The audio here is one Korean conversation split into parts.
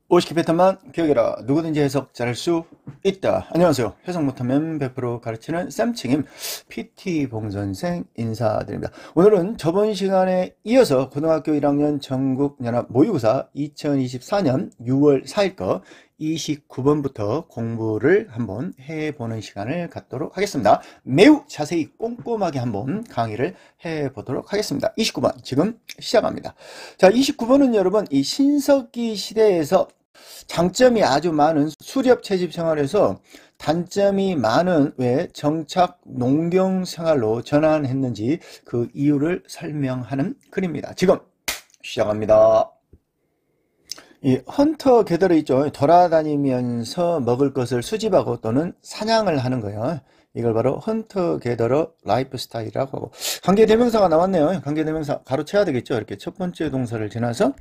50개 패턴만 기억해라. 누구든지 해석 잘할 수 있다. 안녕하세요. 해석 못하면 100% 가르치는 쌤칭임 PT 봉선생 인사드립니다. 오늘은 저번 시간에 이어서 고등학교 1학년 전국연합 모의고사 2024년 6월 4일 거 29번부터 공부를 한번 해보는 시간을 갖도록 하겠습니다. 매우 자세히 꼼꼼하게 한번 강의를 해보도록 하겠습니다. 29번 지금 시작합니다. 자, 29번은 여러분 이 신석기 시대에서 장점이 아주 많은 수렵 채집 생활에서 단점이 많은 왜 정착 농경 생활로 전환했는지 그 이유를 설명하는 글입니다. 지금 시작합니다. 이 헌터 게더러 있죠. 돌아다니면서 먹을 것을 수집하고 또는 사냥을 하는 거예요. 이걸 바로 헌터 게더러 라이프 스타일이라고 하고, 관계대명사가 나왔네요. 관계대명사 가로채야 되겠죠. 이렇게 첫 번째 동사를 지나서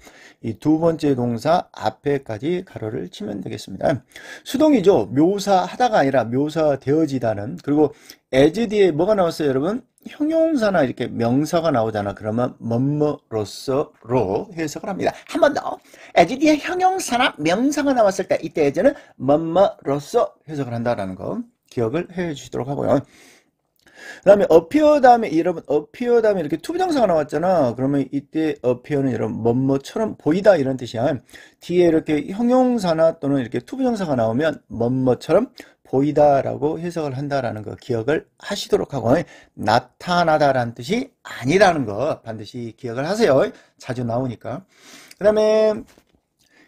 이 두 번째 동사 앞에까지 가로를 치면 되겠습니다. 수동이죠. 묘사하다가 아니라 묘사되어지다는. 그리고 as 뒤에 뭐가 나왔어요, 여러분? 형용사나 이렇게 명사가 나오잖아. 그러면 뭐뭐로서로 해석을 합니다. 한 번 더. as 뒤에 형용사나 명사가 나왔을 때 이때 as는 뭐뭐로서 해석을 한다라는 거 기억을 해 주시도록 하고요. 그 다음에 appear 다음에 여러분 appear 다음에 이렇게 투부정사가 나왔잖아. 그러면 이때 appear는 여러분 뭐뭐처럼 보이다 이런 뜻이야. 뒤에 이렇게 형용사나 또는 이렇게 투부정사가 나오면 뭐뭐처럼 보이다라고 해석을 한다라는 거 기억을 하시도록 하고, 나타나다라는 뜻이 아니라는 거 반드시 기억을 하세요. 자주 나오니까. 그 다음에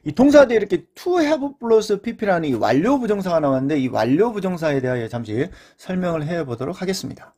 이 동사 뒤에 이렇게 to have 플러스 pp라는 이 완료 부정사가 나왔는데 이 완료 부정사에 대하여 잠시 설명을 해 보도록 하겠습니다.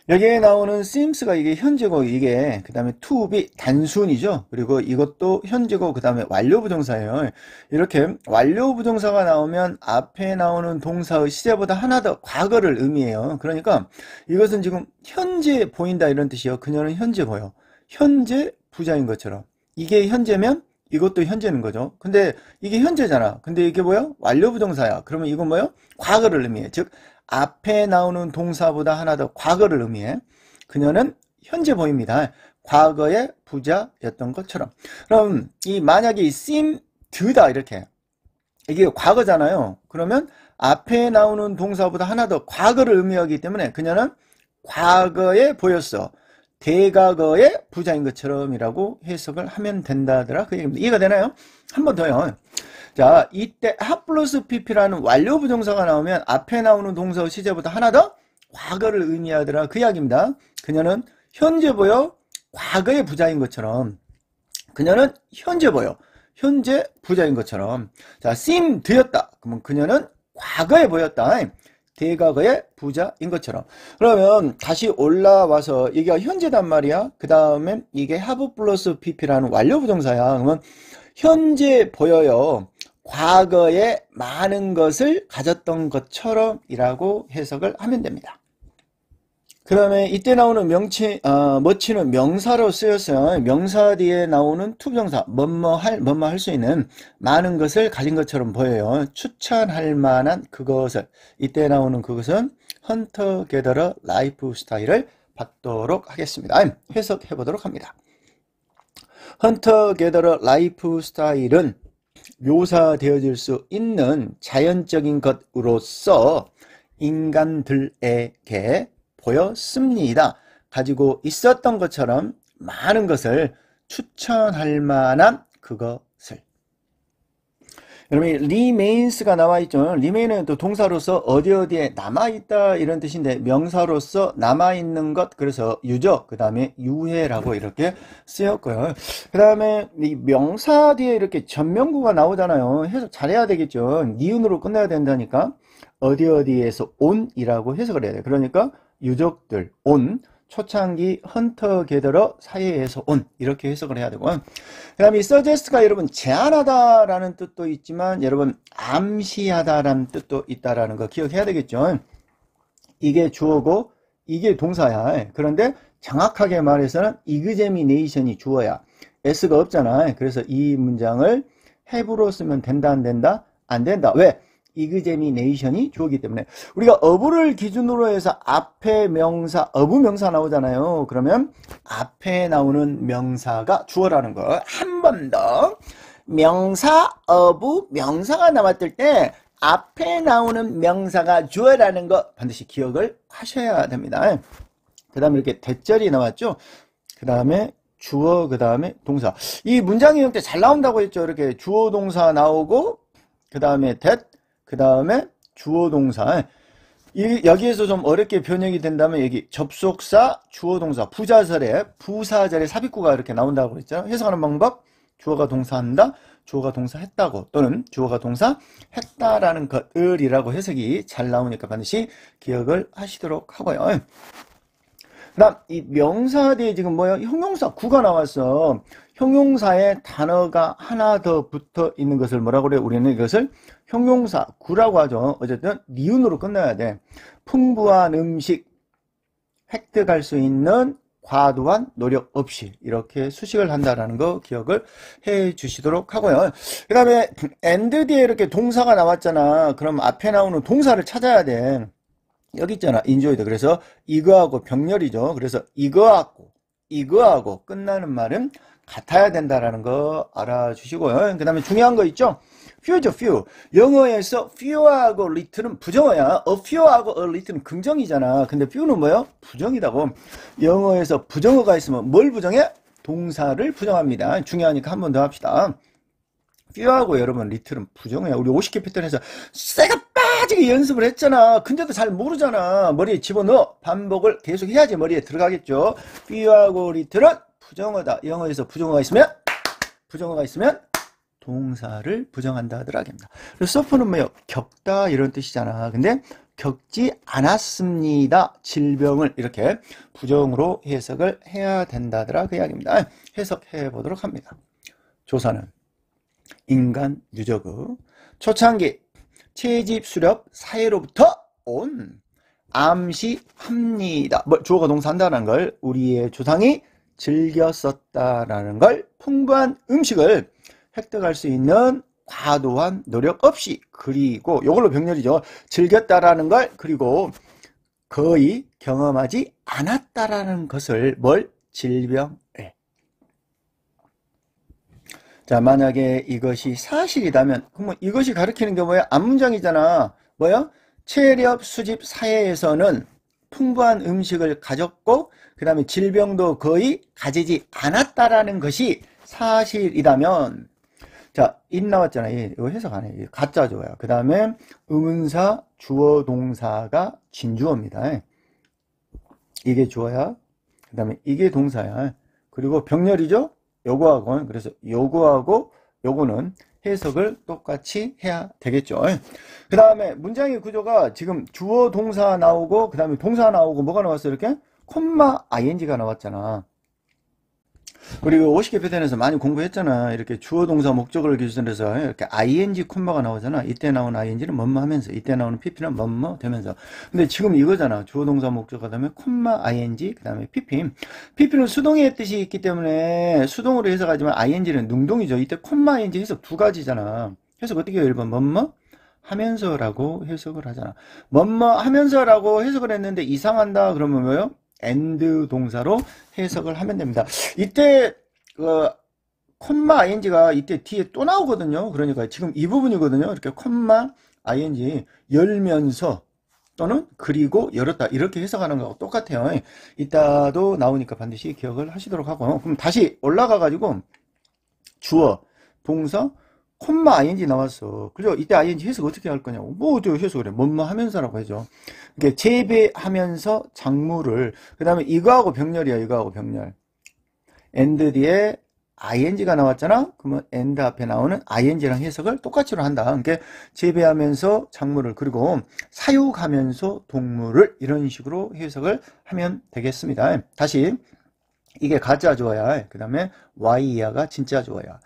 여기에 나오는 seems가 이게 현재고 이게 그 다음에 to be 단순이죠. 그리고 이것도 현재고 그 다음에 완료 부정사예요. 이렇게 완료 부정사가 나오면 앞에 나오는 동사의 시제보다 하나 더 과거를 의미해요. 그러니까 이것은 지금 현재 보인다 이런 뜻이에요. 그녀는 현재 보여. 현재 부자인 것처럼. 이게 현재면 이것도 현재는 거죠. 근데 이게 현재잖아. 근데 이게 뭐야? 완료 부정사야. 그러면 이건 뭐야? 과거를 의미해. 즉 앞에 나오는 동사보다 하나 더 과거를 의미해. 그녀는 현재 보입니다. 과거의 부자였던 것처럼. 그럼 이 만약에 이 seemed다 이렇게 이게 과거잖아요. 그러면 앞에 나오는 동사보다 하나 더 과거를 의미하기 때문에 그녀는 과거에 보였어. 대과거의 부자인 것처럼이라고 해석을 하면 된다더라. 그 얘기입니다. 이해가 되나요? 한 번 더요. 자, 이때 have 플러스 pp라는 완료 부정사가 나오면 앞에 나오는 동사의 시제보다 하나 더 과거를 의미하더라. 그 이야기입니다. 그녀는 현재 보여 과거의 부자인 것처럼. 그녀는 현재 보여 현재 부자인 것처럼. 자, seem 되었다. 그러면 그녀는 과거에 보였다. 대과거의 부자인 것처럼. 그러면 다시 올라와서 이게 현재단 말이야. 그 다음에 이게 have 플러스 pp라는 완료 부정사야. 그러면 현재 보여요. 과거에 많은 것을 가졌던 것처럼 이라고 해석을 하면 됩니다. 그 다음에 이때 나오는 멋지는 명사로 쓰였어요. 명사 뒤에 나오는 투부정사 뭐뭐 할 수 있는 많은 것을 가진 것처럼 보여요. 추천할 만한 그것을. 이때 나오는 그것은 헌터 게더러 라이프 스타일을 받도록 하겠습니다. 해석해 보도록 합니다. 헌터 게더러 라이프 스타일은 묘사되어질 수 있는 자연적인 것으로서 인간들에게 보였습니다. 가지고 있었던 것처럼 많은 것을 추천할 만한 그것을. 여러분, remains가 나와 있죠. remain은 또 동사로서 어디에 남아있다 이런 뜻인데 명사로서 남아있는 것, 그래서 유적, 그 다음에 유해라고 이렇게 쓰였고요. 그 다음에 이 명사 뒤에 이렇게 전명구가 나오잖아요. 해석 잘해야 되겠죠. 니은으로 끝내야 된다니까. 어디에서 온이라고 해석을 해야 돼요. 그러니까 유족들, 온, 초창기 헌터 게더러 사이에서 온 이렇게 해석을 해야 되고, 그 다음에 이 suggest가 여러분 제안하다라는 뜻도 있지만 여러분 암시하다라는 뜻도 있다라는 거 기억해야 되겠죠. 이게 주어고 이게 동사야. 그런데 정확하게 말해서는 examination이 주어야. s가 없잖아. 그래서 이 문장을 have로 쓰면 된다 안 된다? 안 된다. 왜? examination이 주어기 때문에. 우리가 어부를 기준으로 해서 앞에 명사, 어부 명사 나오잖아요. 그러면 앞에 나오는 명사가 주어라는 거 한 번 더 명사, 어부, 명사가 나왔을 때 앞에 나오는 명사가 주어라는 거 반드시 기억을 하셔야 됩니다. 그 다음에 이렇게 대절이 나왔죠. 그 다음에 주어, 그 다음에 동사. 이 문장의 형태 잘 나온다고 했죠. 이렇게 주어, 동사 나오고, 그 다음에 that, 그 다음에 주어, 동사. 여기에서 좀 어렵게 변형이 된다면 여기 접속사, 주어, 동사, 부자절에, 부사절에 삽입구가 이렇게 나온다고 했죠. 해석하는 방법, 주어가 동사한다, 주어가 동사했다고, 또는 주어가 동사했다라는 것을이라고 해석이 잘 나오니까 반드시 기억을 하시도록 하고요. 그 다음, 이 명사 뒤에 지금 뭐예요? 형용사 구가 나왔어. 형용사에 단어가 하나 더 붙어 있는 것을 뭐라고 그래요? 우리는 이것을 형용사 구라고 하죠. 어쨌든 니은으로 끝나야 돼. 풍부한 음식, 획득할 수 있는 과도한 노력 없이 이렇게 수식을 한다라는 거 기억을 해 주시도록 하고요. 그 다음에 and 뒤에 이렇게 동사가 나왔잖아. 그럼 앞에 나오는 동사를 찾아야 돼. 여기 있잖아. enjoyed. 그래서 이거하고 병렬이죠. 그래서 이거하고 끝나는 말은 같아야 된다라는 거 알아주시고요. 그 다음에 중요한 거 있죠. few죠, few. 영어에서 few하고 little은 부정어야. a few하고 a little은 긍정이잖아. 근데 few는 뭐예요? 부정이다고. 영어에서 부정어가 있으면 뭘 부정해? 동사를 부정합니다. 중요하니까 한 번 더 합시다. few하고 여러분 little은 부정어야. 우리 50개 패턴에서 쎄가 빠지게 연습을 했잖아. 근데도 잘 모르잖아. 머리에 집어넣어. 반복을 계속 해야지 머리에 들어가겠죠. few하고 little은 부정어다. 영어에서 부정어가 있으면 동사를 부정한다 하더라입니다. 그래서 서프는 뭐요? 겪다 이런 뜻이잖아. 근데 겪지 않았습니다. 질병을 이렇게 부정으로 해석을 해야 된다더라 그 이야기입니다. 해석해 보도록 합니다. 조사는 인간 유저그 초창기 채집 수렵 사회로부터 온 암시합니다. 주어가 동사한다는 걸 우리의 조상이 즐겼었다라는 걸 풍부한 음식을 획득할 수 있는 과도한 노력 없이 그리고 이걸로 병렬이죠. 즐겼다라는 걸 그리고 거의 경험하지 않았다라는 것을 질병에. 자, 만약에 이것이 사실이라면 그러면 이것이 가리키는 게 뭐야? 앞문장이잖아. 뭐야? 체력 수집 사회에서는 풍부한 음식을 가졌고 그 다음에 질병도 거의 가지지 않았다라는 것이 사실이라면 자, 인 나왔잖아. 이거 해석 안 해. 가짜 주어야. 그 다음에 의문사, 주어, 동사가 진주어입니다. 이게 주어야. 그 다음에 이게 동사야. 그리고 병렬이죠? 요거하고. 그래서 요거하고 요거는 해석을 똑같이 해야 되겠죠. 그 다음에 문장의 구조가 지금 주어, 동사 나오고 그 다음에 동사 나오고 뭐가 나왔어? 이렇게? 콤마, ing가 나왔잖아. 그리고 50개 패턴에서 많이 공부했잖아. 이렇게 주어, 동사, 목적어를 기준으로 해서 이렇게 ing 콤마가 나오잖아. 이때 나오는 ing는 뭐뭐 하면서, 이때 나오는 pp는 뭐뭐 되면서. 근데 지금 이거잖아. 주어, 동사, 목적어 다음에 콤마, ing, 그 다음에 pp. pp는 수동의 뜻이 있기 때문에 수동으로 해석하지만 ing는 능동이죠. 이때 콤마, ing 해석 두 가지잖아. 해석 어떻게 해요? 1번 뭐뭐 하면서라고 해석을 하잖아. 뭐뭐 하면서라고 해석을 했는데 이상한다. 그러면 뭐예요? and 동사로 해석을 하면 됩니다. 이때 콤마 ing가 이때 뒤에 또 나오거든요. 그러니까 지금 이 부분이거든요. 이렇게 콤마 ing 열면서 또는 그리고 열었다 이렇게 해석하는 거하고 똑같아요. 이따도 나오니까 반드시 기억을 하시도록 하고 그럼 다시 올라가 가지고 주어 동사 콤마 ing 나왔어. 그죠? 이때 ing 해석 어떻게 할 거냐고. 뭐 어떻게 해석을 해? 뭐뭐 하면서라고 해줘. 이게 재배하면서 작물을 그 다음에 이거하고 병렬이야. 이거하고 병렬. and 뒤에 ing가 나왔잖아. 그러면 and 앞에 나오는 ing랑 해석을 똑같이로 한다. 그러니까 재배하면서 작물을 그리고 사육하면서 동물을 이런 식으로 해석을 하면 되겠습니다. 다시 이게 가짜 주어야. 그 다음에 y야가 진짜 주어야.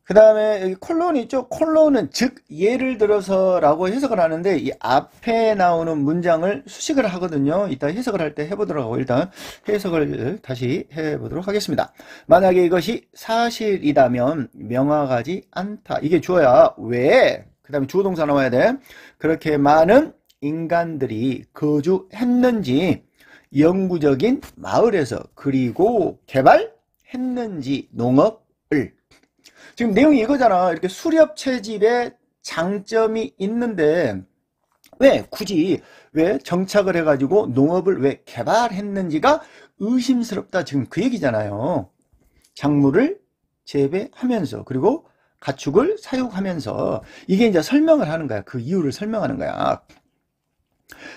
그 다음에 여기 콜론이 있죠. 콜론은 즉 예를 들어서 라고 해석을 하는데 이 앞에 나오는 문장을 수식을 하거든요. 이따 해석을 할 때 해보도록 하고 일단 해석을 다시 해보도록 하겠습니다. 만약에 이것이 사실이라면 명확하지 않다. 이게 주어야. 왜? 그 다음에 주어 동사 나와야 돼. 그렇게 많은 인간들이 거주했는지 영구적인 마을에서 그리고 개발 했는지 농업을. 지금 내용이 이거잖아. 이렇게 수렵 채집에 장점이 있는데 왜 굳이 왜 정착을 해가지고 농업을 왜 개발했는지가 의심스럽다. 지금 그 얘기잖아요. 작물을 재배하면서 그리고 가축을 사육하면서 이게 이제 설명을 하는 거야. 그 이유를 설명하는 거야.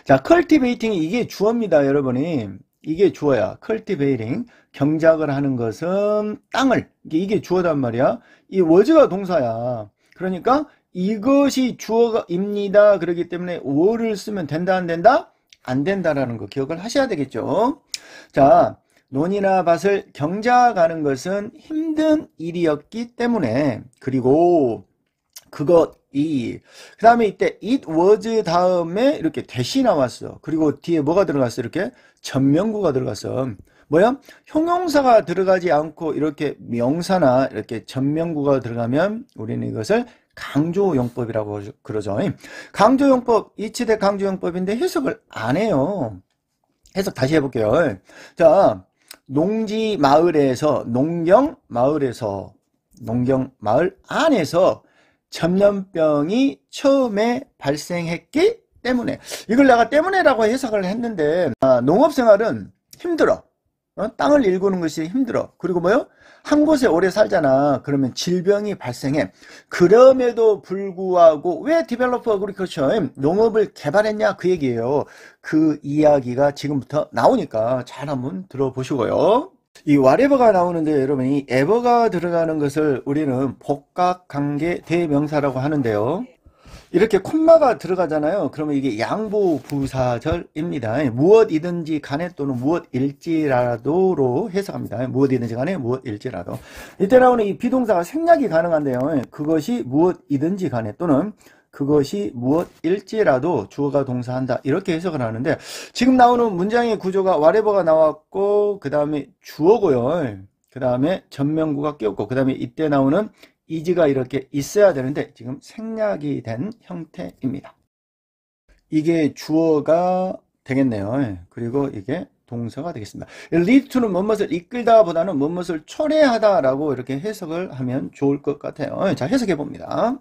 자, cultivating이 이게 주어입니다, 여러분이. 이게 주어야. cultivating. 경작을 하는 것은 땅을. 이게 주어단 말이야. 이 was가 동사야. 그러니까 이것이 주어입니다. 그렇기 때문에 were를 쓰면 된다, 안 된다? 안 된다라는 거 기억을 하셔야 되겠죠. 자, 논이나 밭을 경작하는 것은 힘든 일이었기 때문에, 그리고 그것이, 그 다음에 이때 it was 다음에 이렇게 대시 나왔어. 그리고 뒤에 뭐가 들어갔어? 이렇게 전명구가 들어갔어. 뭐야? 형용사가 들어가지 않고 이렇게 명사나 이렇게 전명구가 들어가면 우리는 이것을 강조용법이라고 그러죠. 강조용법, 이치대 강조용법인데 해석을 안 해요. 해석 다시 해볼게요. 자, 농지 마을에서, 농경 마을 안에서 전염병이 처음에 발생했기 때문에, 이걸 내가 때문에라고 해석을 했는데, 농업생활은 힘들어. 땅을 일구는 것이 힘들어. 그리고 뭐요? 한 곳에 오래 살잖아. 그러면 질병이 발생해. 그럼에도 불구하고 왜 디벨로퍼 어그리컬처 농업을 개발했냐 그 얘기예요. 그 이야기가 지금부터 나오니까 잘 한번 들어보시고요. 이 whatever가 나오는데 여러분, 이 ever가 들어가는 것을 우리는 복각관계 대명사라고 하는데요. 이렇게 콤마가 들어가잖아요. 그러면 이게 양보부사절입니다. 무엇이든지 간에 또는 무엇일지라도로 해석합니다. 무엇이든지 간에 무엇일지라도. 이때 나오는 이 비동사가 생략이 가능한데요. 그것이 무엇이든지 간에 또는 그것이 무엇일지라도 주어가 동사한다. 이렇게 해석을 하는데, 지금 나오는 문장의 구조가 whatever가 나왔고 그 다음에 주어고요. 그 다음에 전명구가 끼었고 그 다음에 이때 나오는 is가 이렇게 있어야 되는데 지금 생략이 된 형태입니다. 이게 주어가 되겠네요. 그리고 이게 동사가 되겠습니다. lead to는 무엇을 이끌다 보다는 무엇을 초래하다 라고 이렇게 해석을 하면 좋을 것 같아요. 자, 해석해 봅니다.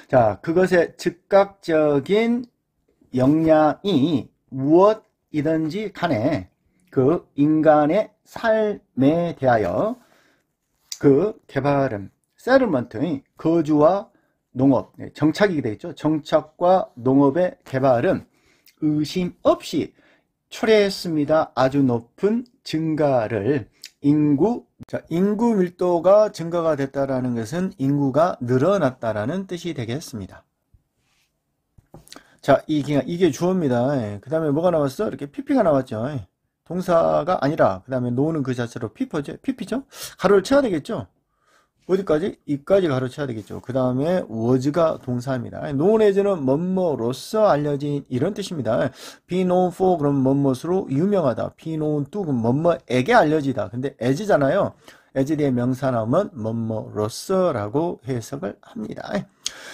자, 그것의 즉각적인 영향이 무엇이든지 간에 그 인간의 삶에 대하여 그 개발은 세틀먼트, 거주와 농업, 정착이 되겠죠. 정착과 농업의 개발은 의심 없이 초래했습니다. 아주 높은 증가를 인구 밀도가 증가가 됐다라는 것은 인구가 늘어났다라는 뜻이 되겠습니다. 자, 이게 주어입니다. 그 다음에 뭐가 나왔어? 이렇게 pp가 나왔죠. 동사가 아니라 그 다음에 노는 그 자체로 pp죠. 가로를 쳐야 되겠죠. 어디까지? 이까지 가로쳐야 되겠죠. 그 다음에 was가 동사입니다. known as는 뭐뭐로서 알려진 이런 뜻입니다. be known for 그럼 뭐뭐로 유명하다. be known to 그럼 뭐뭐에게 알려지다. 근데 as잖아요. as 뒤에 명사 나오면 뭐뭐로서 라고 해석을 합니다.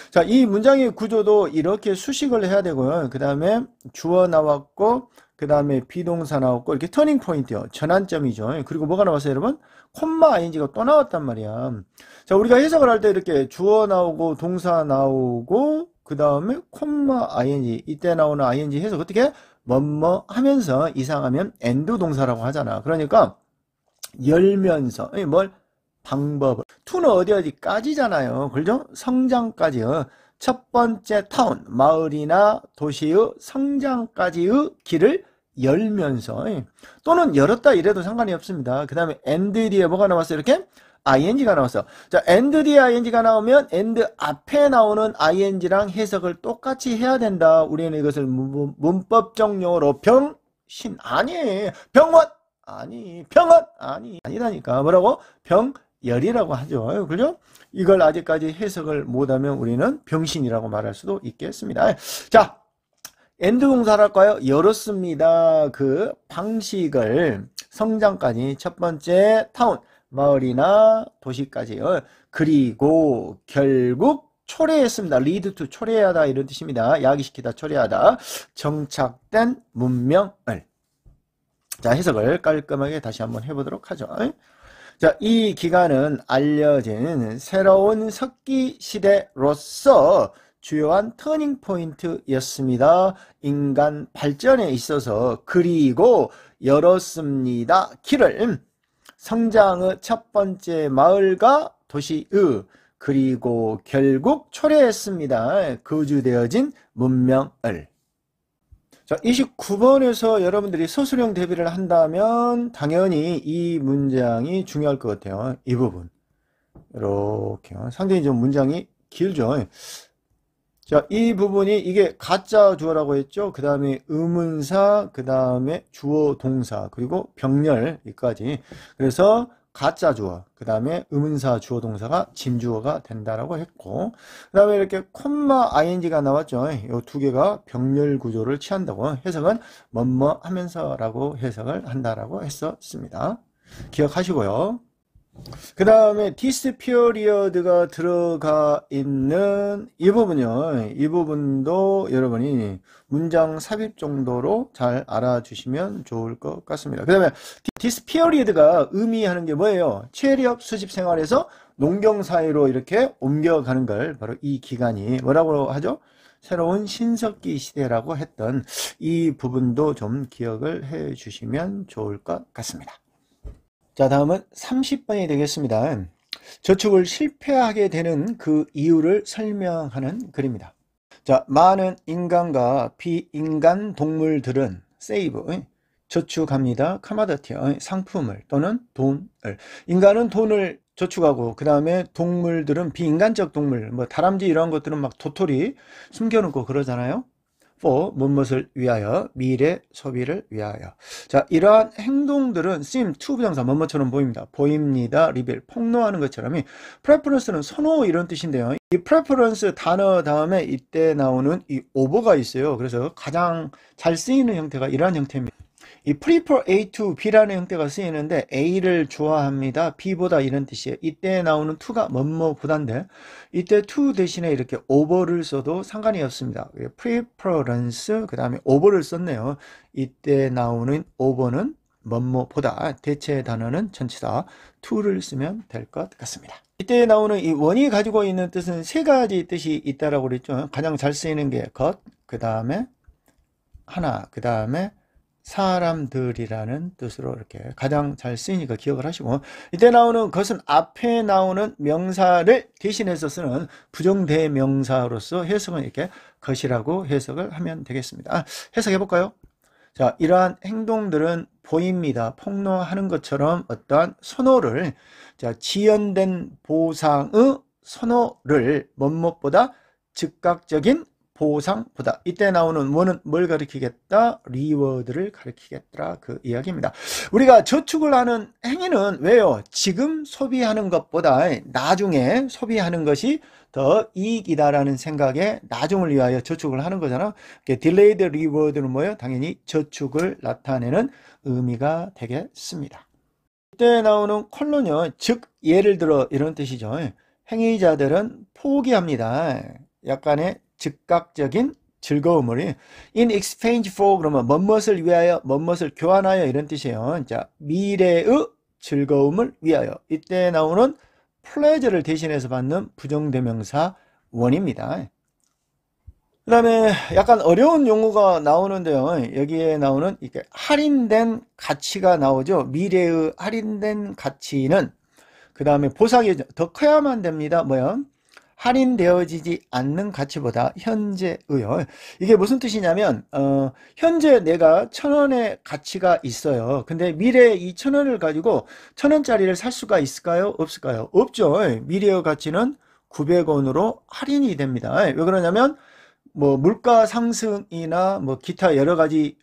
자, 이 문장의 구조도 이렇게 수식을 해야 되고요. 그 다음에 주어 나왔고 그 다음에 비동사 나왔고 이렇게 터닝 포인트요. 전환점이죠. 그리고 뭐가 나왔어요, 여러분? 콤마 ing가 또 나왔단 말이야. 자, 우리가 해석을 할 때 이렇게 주어 나오고 동사 나오고 그 다음에 콤마 ing, 이때 나오는 ing 해석 어떻게? 뭐뭐 하면서 이상하면 end 동사라고 하잖아. 그러니까 열면서 뭘? 방법을. to는 어디까지잖아요. 그죠? 성장까지요. 첫 번째 타운, 마을이나 도시의 성장까지의 길을 열면서, 또는 열었다 이래도 상관이 없습니다. 그 다음에 and 뒤에 뭐가 나왔어요? 이렇게 ing가 나왔어. 자, and 뒤에 ing가 나오면 and 앞에 나오는 ing랑 해석을 똑같이 해야 된다. 우리는 이것을 문법적 용어로 병신 아니, 병원 아니, 병원 아니, 아니다니까. 뭐라고? 병열이라고 하죠. 그죠? 이걸 아직까지 해석을 못하면 우리는 병신이라고 말할 수도 있겠습니다. 자, 엔드 동사랄까요? 열었습니다. 그 방식을 성장까지 첫 번째 타운, 마을이나 도시까지요. 그리고 결국 초래했습니다. lead to 초래하다 이런 뜻입니다. 야기시키다, 초래하다. 정착된 문명을. 자, 해석을 깔끔하게 다시 한번 해보도록 하죠. 자, 이 기간은 알려진 새로운 석기 시대로서 주요한 터닝 포인트였습니다. 인간 발전에 있어서. 그리고 열었습니다. 길을. 성장의 첫 번째 마을과 도시의. 그리고 결국 초래했습니다. 거주되어진 문명을. 자, 29번에서 여러분들이 서술형 대비를 한다면 당연히 이 문장이 중요할 것 같아요. 이 부분. 이렇게요. 상당히 좀 문장이 길죠. 자, 이 부분이 이게 가짜 주어라고 했죠. 그 다음에 의문사, 그 다음에 주어 동사, 그리고 병렬까지. 그래서 가짜 주어, 그 다음에 의문사 주어 동사가 진주어가 된다라고 했고, 그 다음에 이렇게 콤마 ing가 나왔죠. 이 두 개가 병렬 구조를 취한다고. 해석은 뭐뭐 하면서라고 해석을 한다라고 했었습니다. 기억하시고요. 그 다음에 this period가 들어가 있는 이 부분요. 이 부분도 여러분이 문장 삽입 정도로 잘 알아주시면 좋을 것 같습니다. 그 다음에 this period가 의미하는 게 뭐예요? 체력 수집 생활에서 농경 사회로 이렇게 옮겨가는 걸 바로 이 기간이 뭐라고 하죠? 새로운 신석기 시대라고 했던 이 부분도 좀 기억을 해 주시면 좋을 것 같습니다. 자, 다음은 30번이 되겠습니다. 저축을 실패하게 되는 그 이유를 설명하는 글입니다. 자, 많은 인간과 비인간 동물들은 save, 저축합니다. commodity, 상품을 또는 돈을. 인간은 돈을 저축하고 그 다음에 동물들은 비인간적 동물, 뭐 다람쥐 이런 것들은 막 도토리 숨겨놓고 그러잖아요. for 무엇을 위하여, 미래 소비를 위하여. 자, 이러한 행동들은 seem to 부정사 뭐뭐처럼 보입니다. 보입니다. reveal 폭로하는 것처럼. preference는 선호 이런 뜻인데요. 이 preference 단어 다음에 이때 나오는 이 over가 있어요. 그래서 가장 잘 쓰이는 형태가 이러한 형태입니다. 이 prefer A to B라는 형태가 쓰이는데 A를 좋아합니다. B보다 이런 뜻이에요. 이때 나오는 to가 뭐뭐보다인데 이때 to 대신에 이렇게 over를 써도 상관이 없습니다. preference 그 다음에 over를 썼네요. 이때 나오는 over는 뭐뭐보다 대체 단어는 전치사 to를 쓰면 될 것 같습니다. 이때 나오는 이 원이 가지고 있는 뜻은 세 가지 뜻이 있다라고 그랬죠. 가장 잘 쓰이는 게 것, 그 다음에 하나, 그 다음에 사람들이라는 뜻으로 이렇게 가장 잘 쓰이니까 기억을 하시고, 이때 나오는 것은 앞에 나오는 명사를 대신해서 쓰는 부정대명사로서 해석은 이렇게 것이라고 해석을 하면 되겠습니다. 해석해 볼까요? 자, 이러한 행동들은 보입니다. 폭로하는 것처럼 어떠한 선호를, 자, 지연된 보상의 선호를 뭐뭇보다 즉각적인 보상보다. 이때 나오는 뭐는 뭘 가리키겠다? 리워드를 가리키겠다. 그 이야기입니다. 우리가 저축을 하는 행위는 왜요? 지금 소비하는 것보다 나중에 소비하는 것이 더 이익이다라는 생각에 나중을 위하여 저축을 하는 거잖아. delayed reward는 뭐예요? 당연히 저축을 나타내는 의미가 되겠습니다. 이때 나오는 컬론요. 즉 예를 들어 이런 뜻이죠. 행위자들은 포기합니다. 약간의 즉각적인 즐거움을 in exchange for 그러면 뭐뭇을 위하여 뭐뭇을 교환하여 이런 뜻이에요. 자, 미래의 즐거움을 위하여. 이때 나오는 pleasure를 대신해서 받는 부정대명사 원입니다. 그 다음에 약간 어려운 용어가 나오는데요. 여기에 나오는 이렇게 할인된 가치가 나오죠. 미래의 할인된 가치는 그 다음에 보상이 더 커야만 됩니다. 뭐야? 할인되어지지 않는 가치보다 현재의요. 이게 무슨 뜻이냐면 현재 내가 1,000원의 가치가 있어요. 근데 미래에 이 1,000원을 가지고 1,000원짜리를 살 수가 있을까요? 없을까요? 없죠. 미래의 가치는 900원으로 할인이 됩니다. 왜 그러냐면 뭐 물가 상승이나 뭐 기타 여러 가지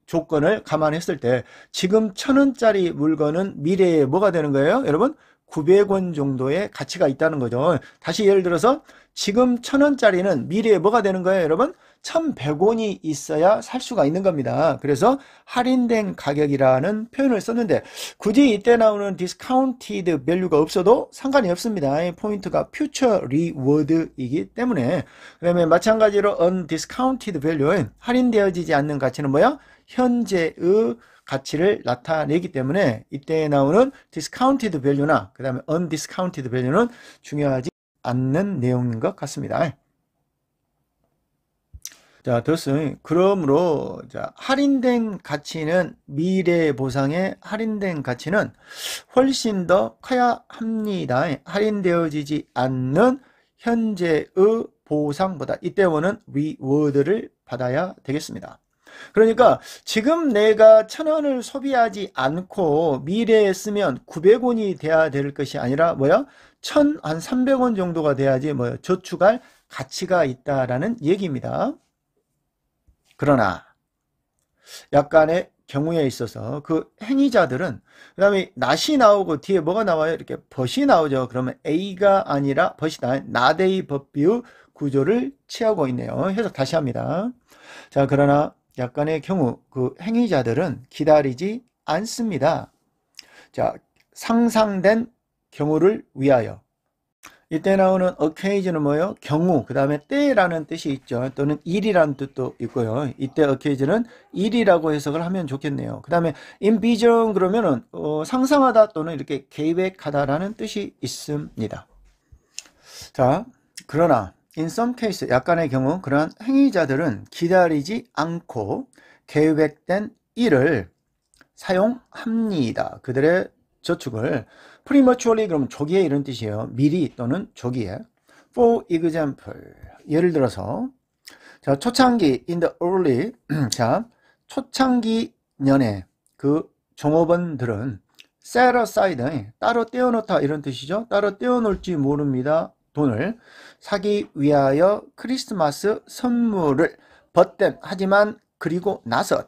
조건을 감안했을 때 지금 1,000원짜리 물건은 미래에 뭐가 되는 거예요? 여러분 900원 정도의 가치가 있다는 거죠. 다시 예를 들어서 지금 1,000원짜리는 미래에 뭐가 되는 거예요, 여러분? 1,100원이 있어야 살 수가 있는 겁니다. 그래서 할인된 가격이라는 표현을 썼는데 굳이 이때 나오는 discounted value가 없어도 상관이 없습니다. 포인트가 future reward이기 때문에. 그다음에 마찬가지로 undiscounted value, 할인되어지지 않는 가치는 뭐야? 현재의 가치를 나타내기 때문에 이때 나오는 discounted value나 그 다음에 undiscounted value는 중요하지 않는 내용인 것 같습니다. 자, 됐어요. 그러므로 자, 할인된 가치는 미래 보상의 할인된 가치는 훨씬 더 커야 합니다. 할인되어지지 않는 현재의 보상보다 이 때문은 리워드를 받아야 되겠습니다. 그러니까 지금 내가 1,000원을 소비하지 않고 미래에 쓰면 900원이 돼야 될 것이 아니라 뭐야? 한 300원 정도가 돼야지 뭐야? 저축할 가치가 있다라는 얘기입니다. 그러나 약간의 경우에 있어서 그 행위자들은 그 다음에 not이 나오고 뒤에 뭐가 나와요? 이렇게 but이 나오죠. 그러면 A가 아니라 but이다. not의 법비의 구조를 취하고 있네요. 해석 다시 합니다. 자, 그러나 약간의 경우 그 행위자들은 기다리지 않습니다. 자, 상상된 경우를 위하여. 이때 나오는 occasion은 뭐예요? 경우, 그 다음에 때라는 뜻이 있죠. 또는 일이라는 뜻도 있고요. 이때 occasion은 일이라고 해석을 하면 좋겠네요. 그 다음에 envision 그러면은 상상하다 또는 이렇게 계획하다라는 뜻이 있습니다. 자, 그러나 in some case, 약간의 경우 그러한 행위자들은 기다리지 않고 계획된 일을 사용합니다. 그들의 저축을 prematurely 그러면 조기에 이런 뜻이에요. 미리 또는 조기에. For example, 예를 들어서 자, 초창기 in the early 자, 초창기 년에 그 종업원들은 set aside 따로 떼어놓다 이런 뜻이죠. 따로 떼어놓을지 모릅니다. 돈을 사기 위하여 크리스마스 선물을 but then 하지만 그리고 나서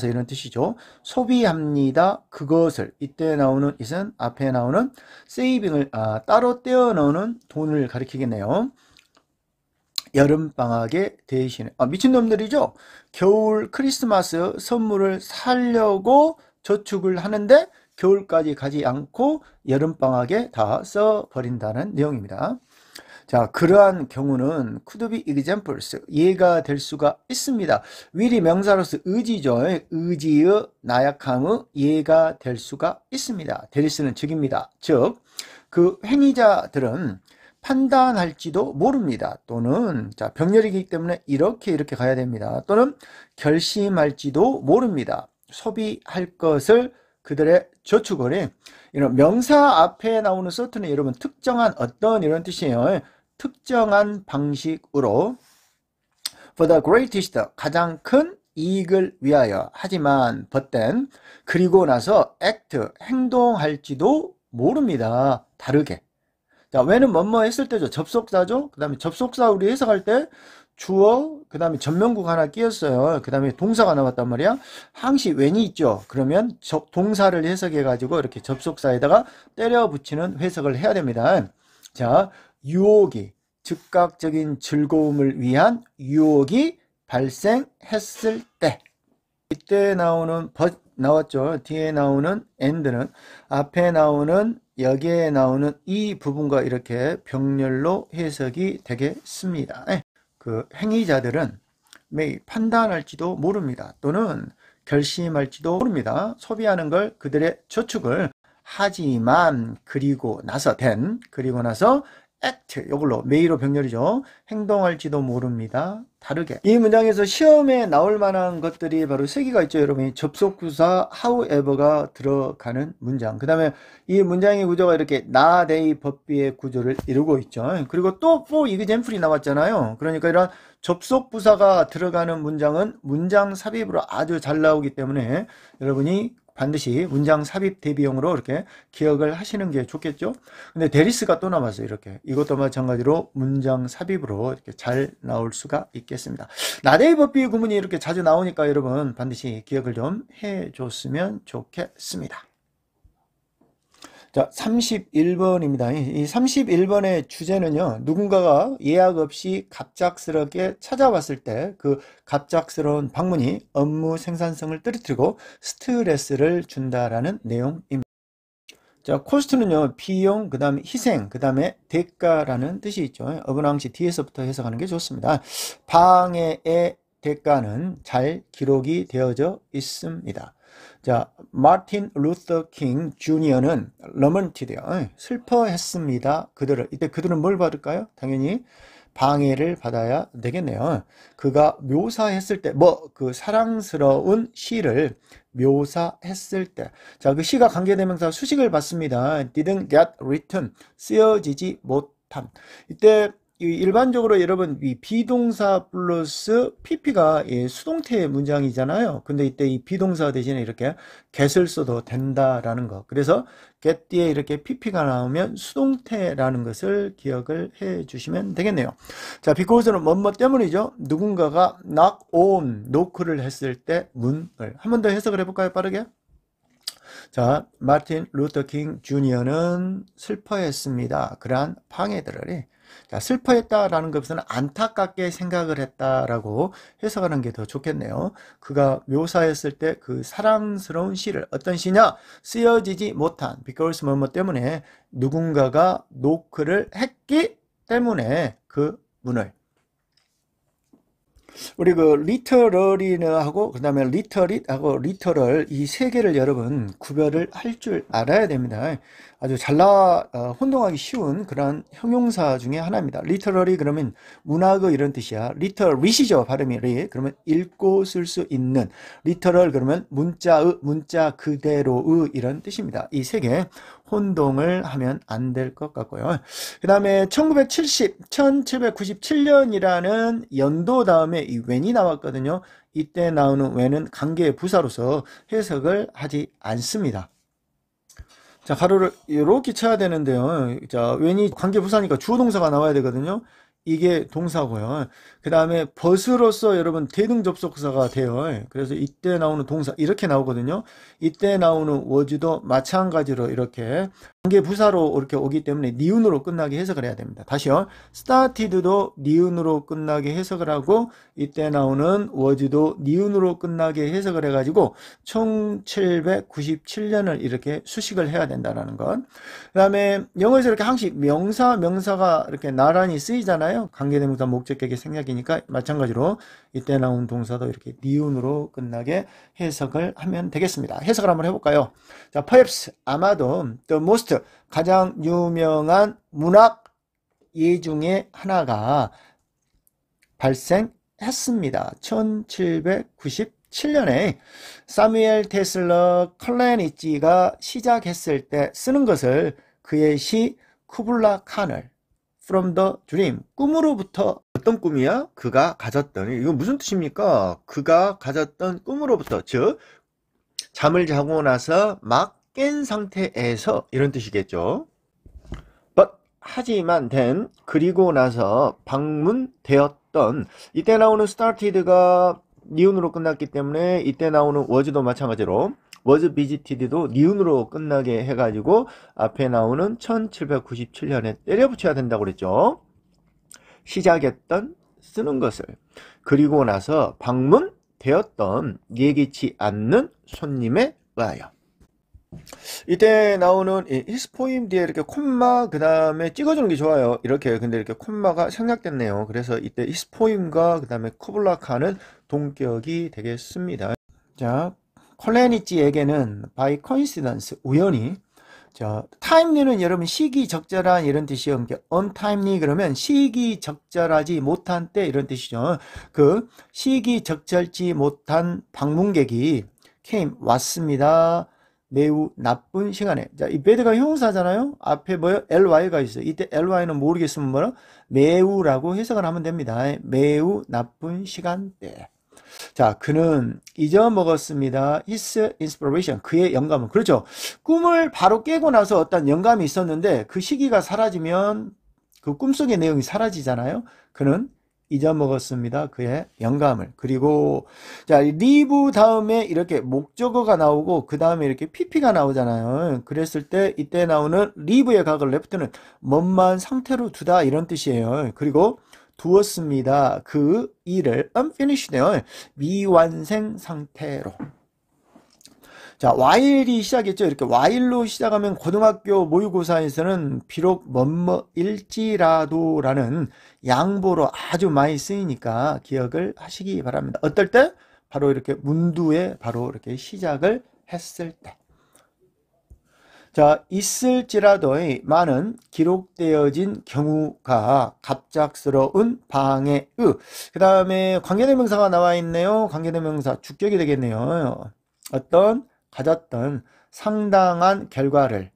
이런 뜻이죠. 소비합니다. 그것을 이때 나오는 it은 앞에 나오는 saving을 따로 떼어 넣는 돈을 가리키겠네요. 여름방학에 대신에 미친놈들이죠. 겨울 크리스마스 선물을 사려고 저축을 하는데 겨울까지 가지 않고 여름방학에 다 써버린다는 내용입니다. 자, 그러한 경우는 could be examples, 예가 될 수가 있습니다. will이 명사로서 의지죠. 의지의 나약함의 예가 될 수가 있습니다. 데리스는 즉입니다. 즉, 그 행위자들은 판단할지도 모릅니다. 또는 자, 병렬이기 때문에 이렇게 가야 됩니다. 또는 결심할지도 모릅니다. 소비할 것을 그들의 저축을 이런 명사 앞에 나오는 certain은 여러분 특정한 어떤 이런 뜻이에요. 특정한 방식으로 for the greatest 가장 큰 이익을 위하여 하지만 but then 그리고 나서 act 행동할지도 모릅니다. 다르게. 자, when은 뭐뭐 했을 때죠. 접속사죠. 그 다음에 접속사 우리 해석할 때 주어 그 다음에 전면국 하나 끼었어요. 그 다음에 동사가 나왔단 말이야. 항시 when이 있죠. 그러면 동사를 해석해 가지고 이렇게 접속사에다가 때려 붙이는 해석을 해야 됩니다. 자, 유혹이 즉각적인 즐거움을 위한 유혹이 발생했을 때 이때 나오는 but 나왔죠. 뒤에 나오는 and는 앞에 나오는 여기에 나오는 이 부분과 이렇게 병렬로 해석이 되겠습니다. 그 행위자들은 매일 판단할지도 모릅니다. 또는 결심할지도 모릅니다. 소비하는 걸 그들의 저축을 하지만 그리고 나서 act 이걸로 매일로 병렬이죠. 행동할지도 모릅니다. 다르게. 이 문장에서 시험에 나올 만한 것들이 바로 세 개가 있죠. 여러분 접속구사 however가 들어가는 문장. 그 다음에 이 문장의 구조가 이렇게 not의 법비의 구조를 이루고 있죠. 그리고 또 for example이 나왔잖아요. 그러니까 이런 접속부사가 들어가는 문장은 문장 삽입으로 아주 잘 나오기 때문에 여러분이 반드시 문장 삽입 대비용으로 이렇게 기억을 하시는 게 좋겠죠. 근데 데리스가 또 남았어요. 이렇게 이것도 마찬가지로 문장 삽입으로 이렇게 잘 나올 수가 있겠습니다. 나데이 법비 구문이 이렇게 자주 나오니까 여러분 반드시 기억을 좀 해줬으면 좋겠습니다. 자, 31번입니다. 이 31번의 주제는요, 누군가가 예약 없이 갑작스럽게 찾아왔을 때 그 갑작스러운 방문이 업무 생산성을 떨어뜨리고 스트레스를 준다라는 내용입니다. 자, 코스트는요, 비용, 그 다음에 희생, 그 다음에 대가라는 뜻이 있죠. 어근왕시 뒤에서부터 해석하는 게 좋습니다. 방해의 대가는 잘 기록이 되어져 있습니다. 자, 마틴 루터 킹 주니어는 lamented, 슬퍼했습니다. 이때 그들은 뭘 받을까요? 당연히 방해를 받아야 되겠네요. 그가 묘사했을 때, 그 사랑스러운 시를 묘사했을 때. 자, 그 시가 관계대명사 수식을 받습니다. didn't get written, 쓰여지지 못한. 이때 일반적으로 여러분 이 비동사 플러스 pp가 수동태 문장이잖아요. 근데 이때 이 비동사 대신에 이렇게 get을 써도 된다라는 거. 그래서 get 뒤에 이렇게 pp가 나오면 수동태라는 것을 기억을 해 주시면 되겠네요. 자, because는 뭐뭐 때문이죠. 누군가가 knock on, 노크를 했을 때 문을. 한 번 더 해석을 해볼까요? 빠르게. 자, 마틴 루터 킹 주니어는 슬퍼했습니다. 그러한 방해들을. 자, 슬퍼했다라는 것은 안타깝게 생각을 했다라고 해석하는 게 더 좋겠네요. 그가 묘사했을 때 그 사랑스러운 시를, 어떤 시냐? 쓰여지지 못한, because 뭐뭐 때문에 누군가가 노크를 했기 때문에 그 문을. 우리 그 리터러리하고 그 다음에 리터릿하고 리터럴 이 세 개를 여러분 구별을 할 줄 알아야 됩니다. 아주 혼동하기 쉬운 그런 형용사 중에 하나입니다. 리터러리 그러면 문학의 이런 뜻이야. 리터릿이죠. 발음이 리. 그러면 읽고 쓸 수 있는. 리터럴 그러면 문자 그대로의 이런 뜻입니다. 이 세 개 혼동을 하면 안 될 것 같고요. 그 다음에 1797년이라는 연도 다음에 이 when이 나왔거든요. 이때 나오는 when은 관계 부사로서 해석을 하지 않습니다. 자, 가로를 이렇게 쳐야 되는데요. 자, when이 관계 부사니까 주어 동사가 나와야 되거든요. 이게 동사고요. 그 다음에 벗으로서 여러분 대등 접속사가 돼요. 그래서 이때 나오는 동사 이렇게 나오거든요. 이때 나오는 was도 마찬가지로 이렇게 관계 부사로 이렇게 오기 때문에 니은으로 끝나게 해석을 해야 됩니다. 다시요. started도 니은으로 끝나게 해석을 하고 이때 나오는 was도 니은으로 끝나게 해석을 해가지고 총 797년을 이렇게 수식을 해야 된다는 것. 그 다음에 영어에서 이렇게 항상 명사가 이렇게 나란히 쓰이잖아요. 관계대명사 목적격의 생략이니까 마찬가지로 이때 나온 동사도 이렇게 니은으로 끝나게 해석을 하면 되겠습니다. 해석을 한번 해볼까요? 자, perhaps 아마도 the most 가장 유명한 문학 예 중에 하나가 발생했습니다. 1797년에 사무엘 테슬러 클래니치가 시작했을 때 쓰는 것을 그의 시 쿠블라 칸을 From the Dream, 꿈으로부터. 어떤 꿈이야? 그가 가졌던. 이건 무슨 뜻입니까? 그가 가졌던 꿈으로부터, 즉 잠을 자고 나서 막 깬 상태에서 이런 뜻이겠죠. But 하지만 then 그리고 나서 방문되었던. 이때 나오는 started가 니은으로 끝났기 때문에 이때 나오는 was도 마찬가지로 was visited도 니은으로 끝나게 해가지고 앞에 나오는 1797년에 때려 붙여야 된다고 그랬죠. 시작했던 쓰는 것을. 그리고 나서 방문되었던 예기치 않는 손님에 의하여. 이때 나오는 his poem 뒤에 이렇게 콤마 그 다음에 찍어주는 게 좋아요. 이렇게. 근데 이렇게 콤마가 생략됐네요. 그래서 이때 his poem과 그 다음에 쿠블라 칸은 동격이 되겠습니다. 자, 콜레니치에게는 by coincidence, 우연히. 자, timely는 여러분 시기적절한 이런 뜻이요. untimely 그러면 시기적절하지 못한 때 이런 뜻이죠. 그 시기적절치 못한 방문객이 came, 왔습니다. 매우 나쁜 시간에. 자, 이 bad가 형용사잖아요. 앞에 뭐요? ly가 있어요. 이때 ly는 모르겠으면 뭐라? 매우라고 해석을 하면 됩니다. 매우 나쁜 시간대. 자, 그는 잊어먹었습니다. His inspiration, 그의 영감은. 그렇죠. 꿈을 바로 깨고 나서 어떤 영감이 있었는데 그 시기가 사라지면 그 꿈속의 내용이 사라지잖아요. 그는 잊어먹었습니다. 그의 영감을. 그리고 자, 리브 다음에 이렇게 목적어가 나오고 그 다음에 이렇게 pp가 나오잖아요. 그랬을 때 이때 나오는 리브의 각을 레프트는 뭔만 상태로 두다 이런 뜻이에요. 그리고 두었습니다. 그 일을 unfinished요. 미완성 상태로. 자, while이 시작했죠. 이렇게 while로 시작하면 고등학교 모의고사에서는 비록 뭐뭐일지라도라는 양보로 아주 많이 쓰이니까 기억을 하시기 바랍니다. 어떨 때? 바로 이렇게 문두에 바로 이렇게 시작을 했을 때. 자, 있을지라도 많은 기록되어진 경우가 갑작스러운 방해의. 그 다음에 관계대명사가 나와 있네요. 관계대명사 주격이 되겠네요. 어떤 가졌던 상당한 결과를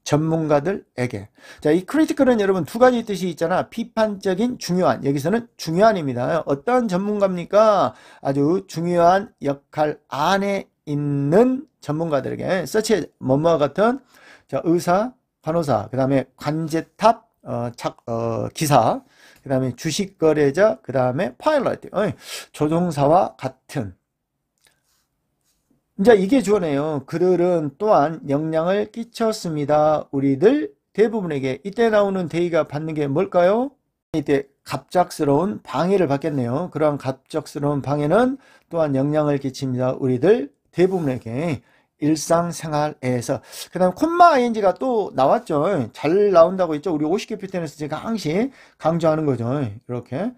전문가들에게. 자, 이 크리티컬은 여러분 두 가지 뜻이 있잖아. 비판적인, 중요한. 여기서는 중요한입니다. 어떤 전문가입니까? 아주 중요한 역할 안에 있는 전문가들에게 such 뭐뭐와 같은 자, 의사, 간호사, 그 다음에 관제탑, 기사, 그 다음에 주식거래자, 그 다음에 파일럿, 조종사와 같은. 이제 이게 주어네요. 그들은 또한 영향을 끼쳤습니다. 우리들 대부분에게. 이때 나오는 대의가 받는 게 뭘까요? 이때 갑작스러운 방해를 받겠네요. 그러한 갑작스러운 방해는 또한 영향을 끼칩니다. 우리들 대부분에게. 일상생활에서. 그 다음 콤마 ing가 또 나왔죠. 잘 나온다고 했죠. 우리 50개 패턴에서 제가 항상 강조하는 거죠. 이렇게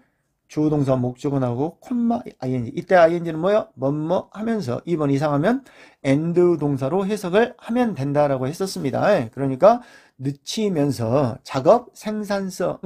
주어동사 목적어 나오고 콤마 ing. 이때 ing는 뭐요? 뭐뭐 하면서 2번 이상하면 and 동사로 해석을 하면 된다라고 했었습니다. 그러니까 늦추면서 작업 생산성을.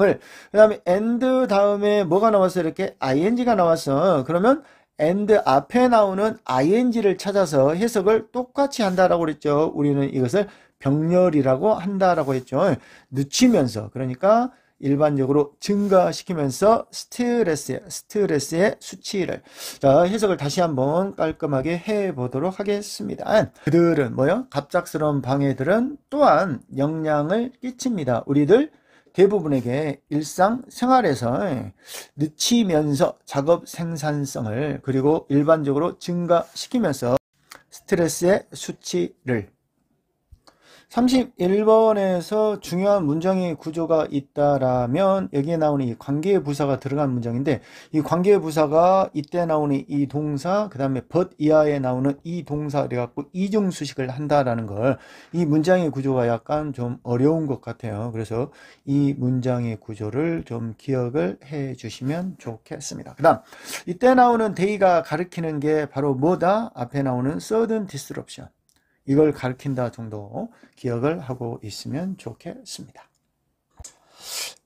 그 다음에 and 다음에 뭐가 나왔어? 이렇게 ing가 나왔어. 그러면 and 앞에 나오는 ing를 찾아서 해석을 똑같이 한다라고 그랬죠. 우리는 이것을 병렬이라고 한다라고 했죠. 늦추면서. 그러니까 일반적으로 증가시키면서 스트레스의 수치를. 자, 해석을 다시 한번 깔끔하게 해보도록 하겠습니다. 그들은 뭐요? 갑작스러운 방해들은 또한 영향을 끼칩니다. 우리들 대부분에게 일상생활에서 늦추면서 작업 생산성을 그리고 일반적으로 증가시키면서 스트레스의 수치를. 31번에서 중요한 문장의 구조가 있다라면 여기에 나오는 이 관계의 부사가 들어간 문장인데 이 관계의 부사가 이때 나오는 이 동사 그 다음에 but 이하에 나오는 이 동사 그래갖고 이중수식을 한다라는 걸 이 문장의 구조가 약간 좀 어려운 것 같아요. 그래서 이 문장의 구조를 좀 기억을 해 주시면 좋겠습니다. 그 다음 이때 나오는 they가 가리키는 게 바로 뭐다? 앞에 나오는 sudden disruption 이걸 가리킨다 정도 기억을 하고 있으면 좋겠습니다.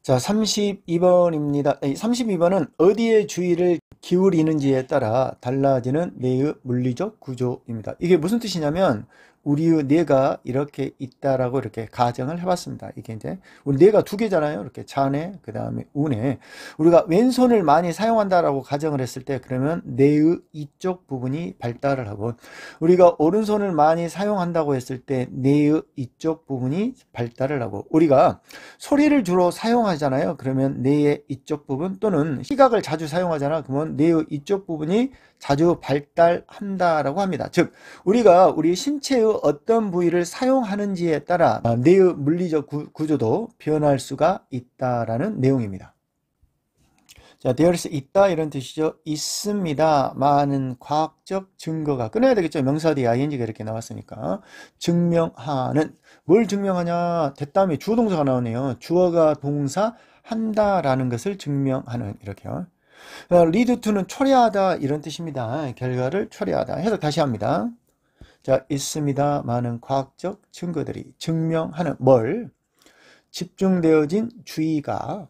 자, 32번입니다. 32번은 어디에 주의를 기울이는지에 따라 달라지는 뇌의 물리적 구조입니다. 이게 무슨 뜻이냐면 우리의 뇌가 이렇게 있다라고 이렇게 가정을 해봤습니다. 이게 이제 우리 뇌가 두 개잖아요. 이렇게 좌뇌, 그 다음에 우뇌. 우리가 왼손을 많이 사용한다라고 가정을 했을 때 그러면 뇌의 이쪽 부분이 발달을 하고 우리가 오른손을 많이 사용한다고 했을 때 뇌의 이쪽 부분이 발달을 하고 우리가 소리를 주로 사용하잖아요. 그러면 뇌의 이쪽 부분 또는 시각을 자주 사용하잖아. 그러면 뇌의 이쪽 부분이 자주 발달한다라고 합니다. 즉 우리가 우리 신체의 어떤 부위를 사용하는지에 따라 뇌의 물리적 구조도 변할 수가 있다라는 내용입니다. 자, there's 있다 이런 뜻이죠. 있습니다. 많은 과학적 증거가 끊어야 되겠죠. 명사 뒤에 ing가 이렇게 나왔으니까 증명하는 뭘 증명하냐? 됐다음에 주어 동사가 나오네요. 주어가 동사 한다라는 것을 증명하는 이렇게요. lead to는 초래하다 이런 뜻입니다. 결과를 초래하다. 해석 다시 합니다. 자, 있습니다. 많은 과학적 증거들이 증명하는 뭘? 집중되어진 주의가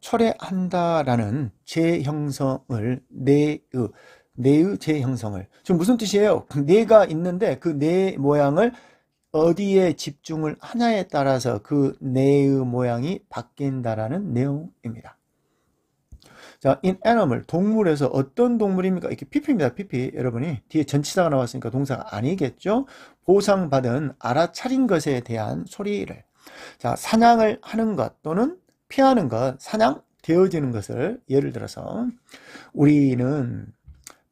초래한다라는 재형성을 뇌의 재형성을. 지금 무슨 뜻이에요? 뇌가 있는데 그 뇌 모양을 어디에 집중을 하냐에 따라서 그 뇌의 모양이 바뀐다라는 내용입니다. 자, in animal, 동물에서 어떤 동물입니까? 이렇게 PP입니다. PP. 여러분이 뒤에 전치사가 나왔으니까 동사가 아니겠죠? 보상받은 알아차린 것에 대한 소리를. 자, 사냥을 하는 것 또는 피하는 것, 사냥되어지는 것을 예를 들어서 우리는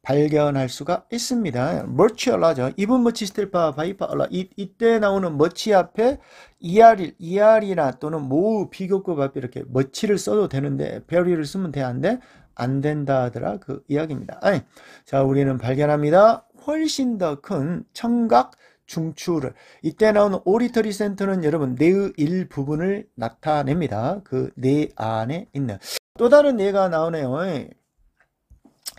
발견할 수가 있습니다. 머치 얼라죠. 이분 머치 스텔파 바이파 얼라. 이때 나오는 머치 앞에 ER이나 또는 모의 비교급 앞에 이렇게 머치를 써도 되는데 베리를 쓰면 되는데 안 된다 하더라 그 이야기입니다. 아니, 자, 우리는 발견합니다. 훨씬 더 큰 청각 중추를. 이때 나오는 오리터리 센터는 여러분 뇌의 일부분을 나타냅니다. 그 뇌 안에 있는 또 다른 뇌가 나오네요.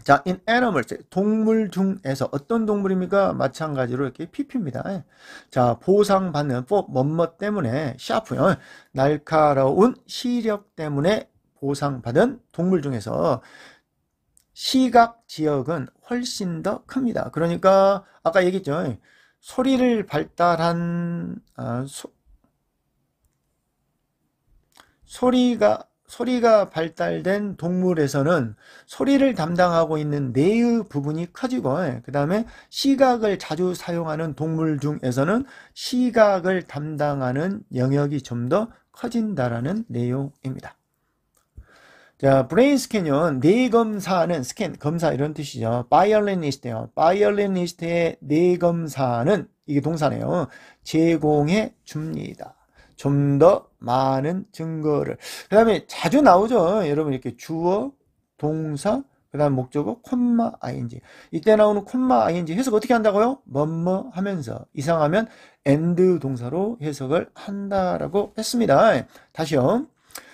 자, in animals, 동물 중에서 어떤 동물입니까? 마찬가지로 이렇게 pp입니다. 자, 보상받는 for 뭐뭐 때문에 sharp요. 날카로운 시력 때문에 보상받은 동물 중에서 시각 지역은 훨씬 더 큽니다. 그러니까 아까 얘기했죠. 소리를 발달한 소리가 발달된 동물에서는 소리를 담당하고 있는 뇌의 부분이 커지고, 그 다음에 시각을 자주 사용하는 동물 중에서는 시각을 담당하는 영역이 좀 더 커진다라는 내용입니다. 자, 브레인 스캔은 뇌 검사는 스캔, 검사 이런 뜻이죠. 바이올리니스트요. 바이올리니스트의 뇌 검사는 이게 동사네요. 제공해 줍니다. 좀 더 많은 증거를. 그 다음에 자주 나오죠. 여러분 이렇게 주어, 동사, 그 다음 목적어, 콤마, ing. 이때 나오는 콤마, ing 해석 어떻게 한다고요? 뭐뭐 하면서. 이상하면 and 동사로 해석을 한다라고 했습니다. 다시요.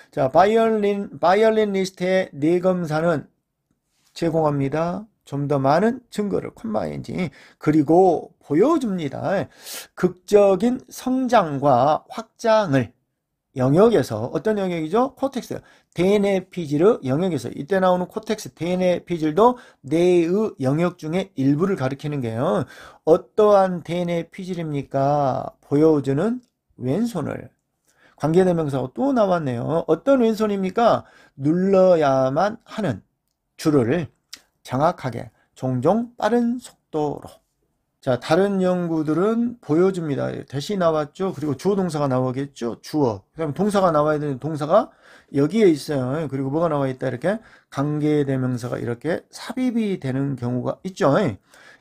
자, 바이올리니스트의 뇌 검사는 제공합니다. 좀 더 많은 증거를, 콤마 ing. 그리고 보여줍니다. 극적인 성장과 확장을 영역에서, 어떤 영역이죠? 코텍스, 대뇌피질 영역에서. 이때 나오는 코텍스, 대뇌피질도 뇌의 영역 중에 일부를 가리키는 게요. 어떠한 대뇌피질입니까? 보여주는 왼손을. 관계대명사가 또 나왔네요. 어떤 왼손입니까? 눌러야만 하는 줄을 정확하게, 종종 빠른 속도로. 자, 다른 연구들은 보여줍니다. 대시 나왔죠. 그리고 주어 동사가 나오겠죠. 주어. 그 다음에 동사가 나와야 되는 동사가 여기에 있어요. 그리고 뭐가 나와 있다. 이렇게 관계대명사가 이렇게 삽입이 되는 경우가 있죠.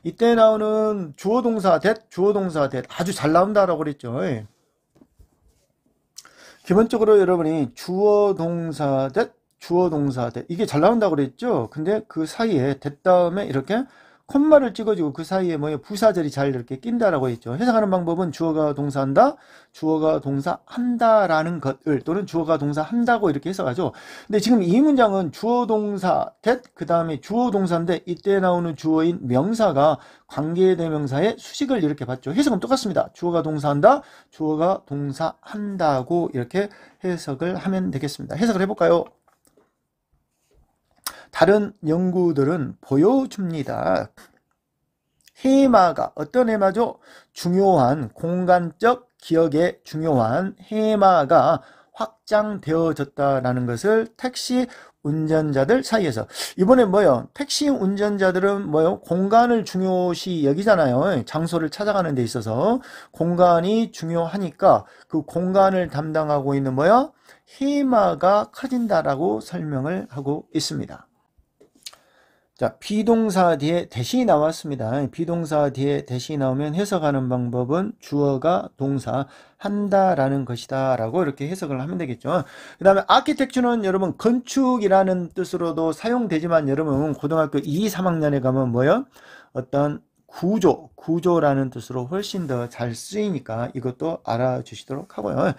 이때 나오는 주어 동사 that, 주어 동사 that 아주 잘 나온다라고 그랬죠. 기본적으로 여러분이 주어 동사 that, 주어 동사 that 이게 잘 나온다고 그랬죠. 근데 그 사이에 that 다음에 이렇게 콤마를 찍어주고 그 사이에 뭐예요? 부사절이 잘 이렇게 낀다라고 했죠. 해석하는 방법은 주어가 동사한다, 주어가 동사한다라는 것을, 또는 주어가 동사한다고 이렇게 해석하죠. 근데 지금 이 문장은 주어 동사 that, 그 다음에 주어 동사인데 이때 나오는 주어인 명사가 관계대명사의 수식을 이렇게 받죠. 해석은 똑같습니다. 주어가 동사한다, 주어가 동사한다고 이렇게 해석을 하면 되겠습니다. 해석을 해볼까요? 다른 연구들은 보여줍니다. 해마가, 어떤 해마죠? 중요한 공간적 기억에 중요한 해마가 확장되어졌다라는 것을 택시 운전자들 사이에서. 이번에 뭐요? 택시 운전자들은 뭐요? 공간을 중요시 여기잖아요. 장소를 찾아가는 데 있어서 공간이 중요하니까 그 공간을 담당하고 있는 뭐요? 해마가 커진다라고 설명을 하고 있습니다. 자, 비동사 뒤에 대시 나왔습니다. 비동사 뒤에 대시 나오면 해석하는 방법은 주어가 동사 한다라는 것이다 라고 이렇게 해석을 하면 되겠죠. 그 다음에 아키텍처는 여러분 건축이라는 뜻으로도 사용되지만 여러분 고등학교 2, 3학년에 가면 뭐요? 어떤 구조라는 뜻으로 훨씬 더 잘 쓰이니까 이것도 알아주시도록 하고요.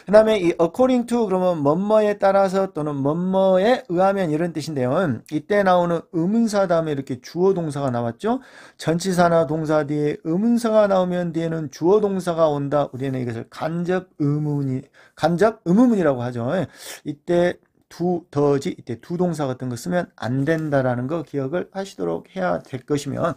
그 다음에 이 according to 그러면 뭐뭐에 따라서 또는 뭐뭐에 의하면 이런 뜻인데요. 이때 나오는 의문사 다음에 이렇게 주어 동사가 나왔죠. 전치사나 동사 뒤에 의문사가 나오면 뒤에는 주어 동사가 온다. 우리는 이것을 간접 의문문이라고 하죠. 이때 더지, 이때 두 동사 같은 거 쓰면 안 된다라는 거 기억을 하시도록 해야 될 것이며,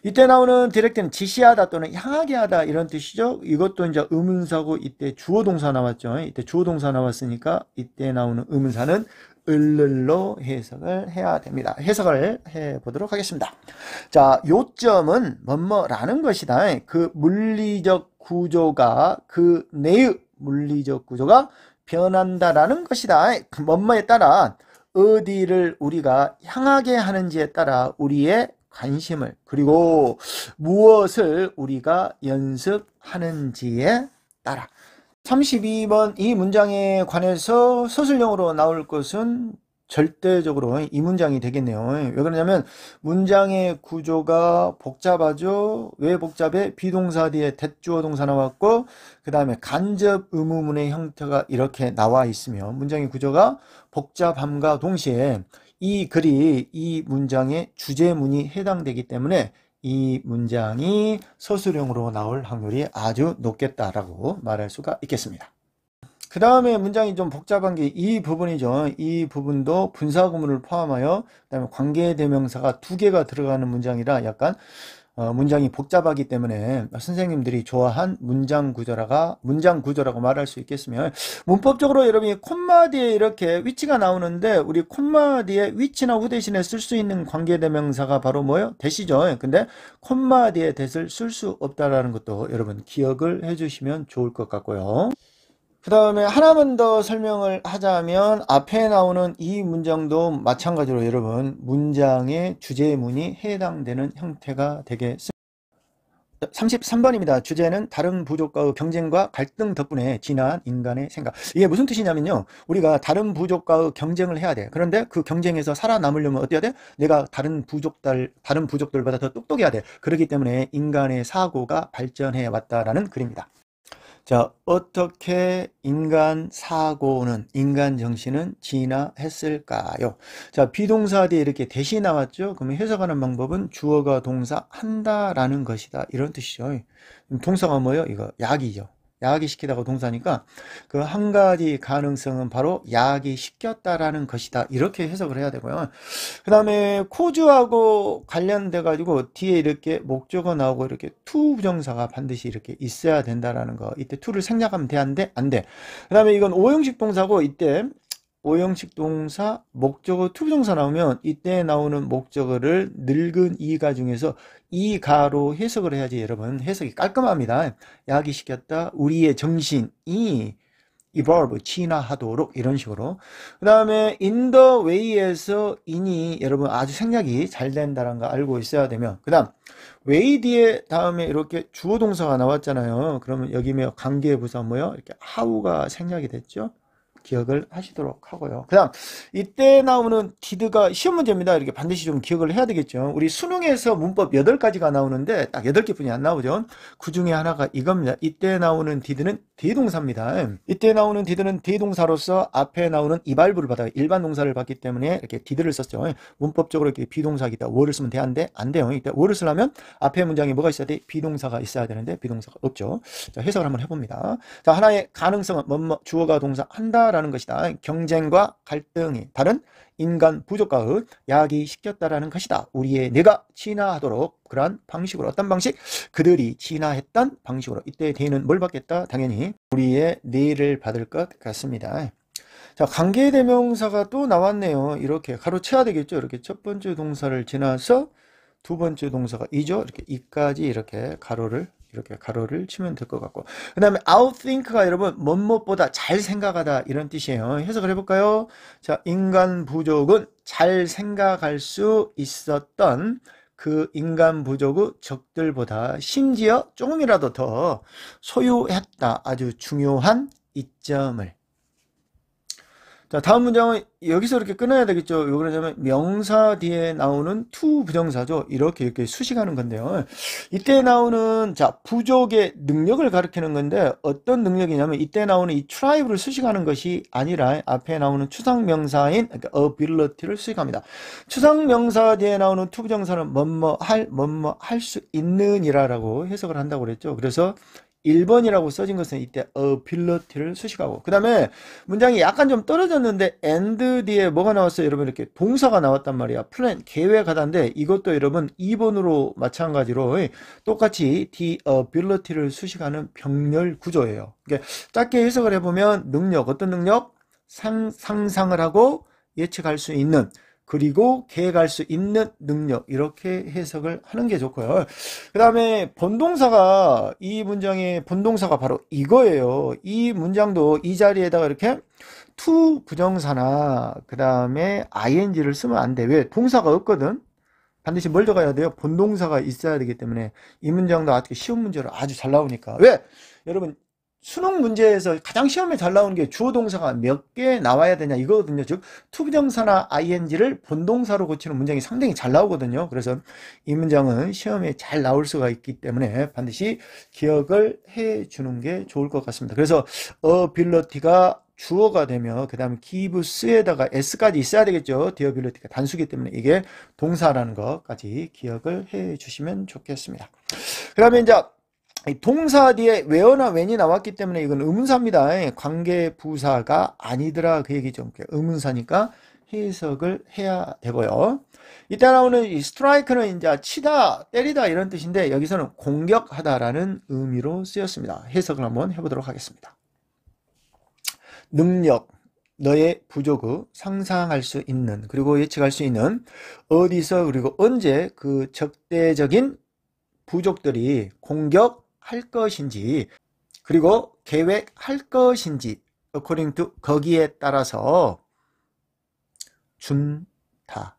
이때 나오는 디렉트는 지시하다 또는 향하게 하다 이런 뜻이죠. 이것도 이제 의문사고 이때 주어 동사 나왔죠. 이때 주어 동사 나왔으니까 이때 나오는 의문사는 을로 해석을 해야 됩니다. 해석을 해 보도록 하겠습니다. 자, 요점은 뭐뭐라는 것이다. 그 물리적 구조가, 그 내의 물리적 구조가 변한다라는 것이다. 그 뭐뭐에 따라 어디를 우리가 향하게 하는지에 따라 우리의 관심을, 그리고 무엇을 우리가 연습하는지에 따라. 32번 이 문장에 관해서 서술형으로 나올 것은 절대적으로 이 문장이 되겠네요. 왜 그러냐면 문장의 구조가 복잡하죠. 왜 복잡해? 비동사 뒤에 대주어 동사 나왔고 그 다음에 간접 의문문의 형태가 이렇게 나와 있으며 문장의 구조가 복잡함과 동시에 이 글이 이 문장의 주제문이 해당되기 때문에 이 문장이 서술형으로 나올 확률이 아주 높겠다라고 말할 수가 있겠습니다. 그 다음에 문장이 좀 복잡한 게 이 부분이죠. 이 부분도 분사구문을 포함하여 그다음에 관계대명사가 2개가 들어가는 문장이라 약간 문장이 복잡하기 때문에 선생님들이 좋아한 문장 구조라고 말할 수 있겠으며, 문법적으로 여러분이 콤마 뒤에 이렇게 위치가 나오는데 우리 콤마 뒤에 위치나 후 대신에 쓸 수 있는 관계대명사가 바로 뭐예요? 대시죠. 근데 콤마 뒤에 대를 쓸 수 없다라는 것도 여러분 기억을 해주시면 좋을 것 같고요. 그 다음에 하나만 더 설명을 하자면 앞에 나오는 이 문장도 마찬가지로 여러분 문장의 주제문이 해당되는 형태가 되겠습니다. 33번입니다. 주제는 다른 부족과의 경쟁과 갈등 덕분에 진화한 인간의 생각. 이게 무슨 뜻이냐면요, 우리가 다른 부족과의 경쟁을 해야 돼. 그런데 그 경쟁에서 살아남으려면 어때야 돼? 내가 다른 부족들보다 더 똑똑해야 돼. 그렇기 때문에 인간의 사고가 발전해 왔다라는 글입니다. 자, 어떻게 인간 사고는, 인간 정신은 진화했을까요? 자, 비동사 뒤에 이렇게 대시 나왔죠? 그러면 해석하는 방법은 주어가 동사 한다라는 것이다, 이런 뜻이죠. 동사가 뭐예요? 이거 야기죠. 야기시키다가 동사니까 그 한 가지 가능성은 바로 야기시켰다라는 것이다, 이렇게 해석을 해야 되고요. 그 다음에 코주하고 관련돼 가지고 뒤에 이렇게 목적어 나오고 이렇게 to 부정사가 반드시 이렇게 있어야 된다라는 거, 이때 to를 생략하면 돼, 안 돼? 안 돼. 그 다음에 이건 오형식 동사고, 이때 오형식 동사 목적어 to 부정사 나오면 이때 나오는 목적어를 늙은 이가 중에서 이가로 해석을 해야지 여러분 해석이 깔끔합니다. 야기시켰다, 우리의 정신이 evolve, 진화하도록, 이런 식으로. 그 다음에 in the way에서 in이 여러분 아주 생략이 잘 된다는 거 알고 있어야 되며, 그 다음 way 뒤에 다음에 이렇게 주어 동사가 나왔잖아요. 그러면 여기면 관계부사 뭐요? 이렇게 how가 생략이 됐죠. 기억을 하시도록 하고요. 그 다음 이때 나오는 did가 시험 문제입니다. 이렇게 반드시 좀 기억을 해야 되겠죠. 우리 수능에서 문법 8가지가 나오는데 딱 8개 뿐이 안 나오죠. 그 중에 하나가 이겁니다. 이때 나오는 did는 대동사입니다. 이때 나오는 did는 대동사로서 앞에 나오는 이발부를 받아요. 일반 동사를 받기 때문에 이렇게 did를 썼죠. 문법적으로 이렇게 비동사기다. were 쓰면 돼, 안 돼? 안 돼요. 이때 were 쓰려면 앞에 문장에 뭐가 있어야 돼? 비동사가 있어야 되는데 비동사가 없죠. 자, 해석을 한번 해봅니다. 자, 하나의 가능성은 뭐뭐 주어가 동사 한다라는 것이다. 경쟁과 갈등이 다른 인간 부족과의 야기시켰다라는 것이다. 우리의 뇌가 진화하도록 그러한 방식으로, 어떤 방식? 그들이 진화했던 방식으로. 이때 대는 뭘 받겠다? 당연히 우리의 뇌를 받을 것 같습니다. 자, 관계대명사가 또 나왔네요. 이렇게 가로채야 되겠죠. 이렇게 첫 번째 동사를 지나서 두 번째 동사가 이죠. 이렇게 이까지 이렇게 가로를 치면 될 것 같고, 그 다음에 outthink가 여러분 뭐뭐보다 잘 생각하다, 이런 뜻이에요. 해석을 해볼까요? 자, 인간 부족은 잘 생각할 수 있었던 그 인간 부족의 적들보다 심지어 조금이라도 더 소유했다, 아주 중요한 이점을. 자, 다음 문장은 여기서 이렇게 끊어야 되겠죠. 왜 그러냐면 명사 뒤에 나오는 to 부정사죠. 이렇게 수식하는 건데요. 이때 나오는 자, 부족의 능력을 가리키는 건데 어떤 능력이냐면 이때 나오는 이 tribe를 수식하는 것이 아니라 앞에 나오는 추상명사인 그러니까 ability를 수식합니다. 추상명사 뒤에 나오는 to 부정사는 뭐뭐 할 수 있는 이라고 해석을 한다고 그랬죠. 그래서 1번이라고 써진 것은 이때 ability를 수식하고, 그 다음에 문장이 약간 좀 떨어졌는데 and 뒤에 뭐가 나왔어요? 여러분 이렇게 동사가 나왔단 말이야. plan, 계획하다인데 이것도 여러분 2번으로 마찬가지로 똑같이 the ability를 수식하는 병렬 구조예요. 그러니까 짧게 해석을 해보면 능력, 어떤 능력? 상상을 하고 예측할 수 있는, 그리고 계획할 수 있는 능력, 이렇게 해석을 하는 게 좋고요. 그 다음에 본동사가, 이 문장의 본동사가 바로 이거예요. 이 문장도 이 자리에다가 이렇게 to 부정사나 그 다음에 ing를 쓰면 안 돼. 왜? 동사가 없거든. 반드시 뭘 적어야 돼요? 본동사가 있어야 되기 때문에 이 문장도 아주 쉬운 문제로 아주 잘 나오니까. 왜? 여러분 수능 문제에서 가장 시험에 잘 나오는 게 주어 동사가 몇 개 나와야 되냐 이거거든요. 즉 투부정사나 ing를 본동사로 고치는 문장이 상당히 잘 나오거든요. 그래서 이 문장은 시험에 잘 나올 수가 있기 때문에 반드시 기억을 해 주는 게 좋을 것 같습니다. 그래서 ability가 주어가 되면 그 다음에 give스에다가 s까지 있어야 되겠죠. the ability가 단수기 때문에 이게 동사라는 것까지 기억을 해 주시면 좋겠습니다. 그 다음에 이제 동사 뒤에 where나 when이 나왔기 때문에 이건 의문사입니다. 관계 부사가 아니더라 그 얘기죠. 의문사니까 해석을 해야 되고요. 이때 나오는 이 스트라이크는 이제 치다, 때리다 이런 뜻인데 여기서는 공격하다라는 의미로 쓰였습니다. 해석을 한번 해보도록 하겠습니다. 능력, 너의 부족을 상상할 수 있는 그리고 예측할 수 있는 어디서 그리고 언제 그 적대적인 부족들이 공격할 것인지 그리고 계획할 것인지 according to 거기에 따라서 준다.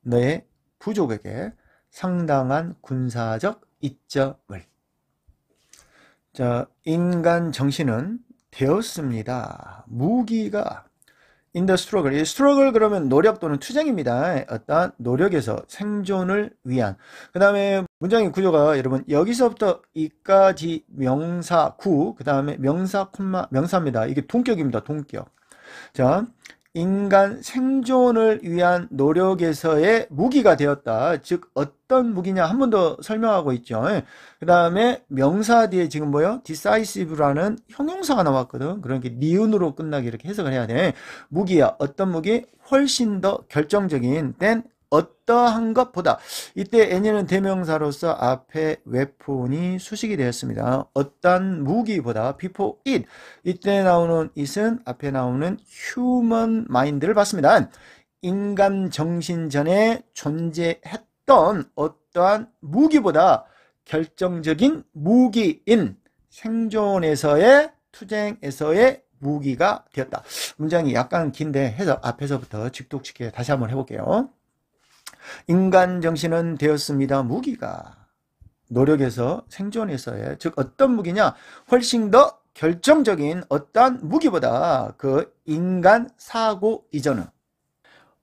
너의 부족에게 상당한 군사적 이점을. 자, 인간 정신은 되었습니다. 무기가 in the struggle. 이 struggle 그러면 노력 또는 투쟁입니다. 어떤 노력에서 생존을 위한. 그 다음에 문장의 구조가 여러분 여기서부터 이까지 명사 구, 그 다음에 명사 콤마 명사입니다. 이게 동격입니다. 동격. 자, 인간 생존을 위한 노력에서의 무기가 되었다. 즉 어떤 무기냐 한 번 더 설명하고 있죠. 그 다음에 명사 뒤에 지금 뭐요? decisive라는 형용사가 나왔거든. 그러니까 니은으로 끝나게 이렇게 해석을 해야 돼. 무기야. 어떤 무기? 훨씬 더 결정적인 than 어떠한 것보다. 이때 any는 대명사로서 앞에 weapon이 수식이 되었습니다. 어떤 무기보다 before it. 이때 나오는 it은 앞에 나오는 human mind를 봤습니다. 인간 정신 전에 존재했던 어떠한 무기보다 결정적인 무기인 생존에서의 투쟁에서의 무기가 되었다. 문장이 약간 긴데 해서 앞에서부터 직독시켜 다시 한번 해볼게요. 인간 정신은 되었습니다. 무기가 노력에서 생존에서의 즉 어떤 무기냐 훨씬 더 결정적인 어떤 무기보다 그 인간 사고 이전은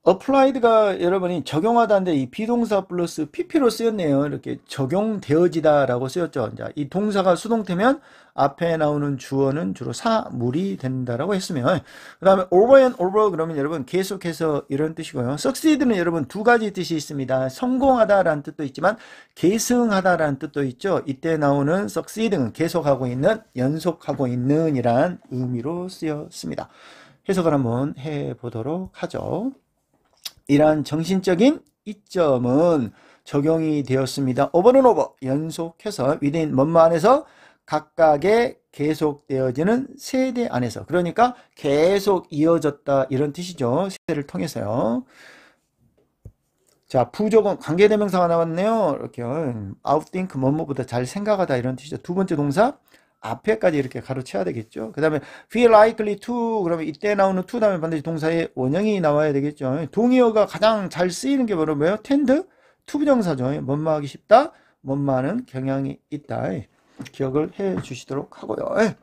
applied가 여러분이 적용하다인데 이 비동사 플러스 pp로 쓰였네요. 이렇게 적용되어지다라고 쓰였죠. 이 동사가 수동태면 앞에 나오는 주어는 주로 사물이 된다라고 했으면 그 다음에 over and over 그러면 여러분 계속해서 이런 뜻이고요. succeed는 여러분 두 가지 뜻이 있습니다. 성공하다라는 뜻도 있지만 계승하다라는 뜻도 있죠. 이때 나오는 succeed는 계속하고 있는 연속하고 있는 이란 의미로 쓰였습니다. 해석을 한번 해보도록 하죠. 이러한 정신적인 이점은 적용이 되었습니다. 오버는 오버 연속해서 within 뭐뭐 안에서 각각의 계속되어지는 세대 안에서 그러니까 계속 이어졌다 이런 뜻이죠. 세대를 통해서요. 자, 부족은 관계대명사가 나왔네요. 이렇게 outthink 뭐뭐보다 잘 생각하다 이런 뜻이죠. 두 번째 동사 앞에까지 이렇게 가로채야 되겠죠. 그 다음에 feel likely to 그러면 이때 나오는 to 다음에 반드시 동사의 원형이 나와야 되겠죠. 동의어가 가장 잘 쓰이는 게 뭐예요? tend 투부정사죠. 뭐뭐 하기 쉽다, 뭐뭐 하는 경향이 있다. 기억을 해 주시도록 하고요.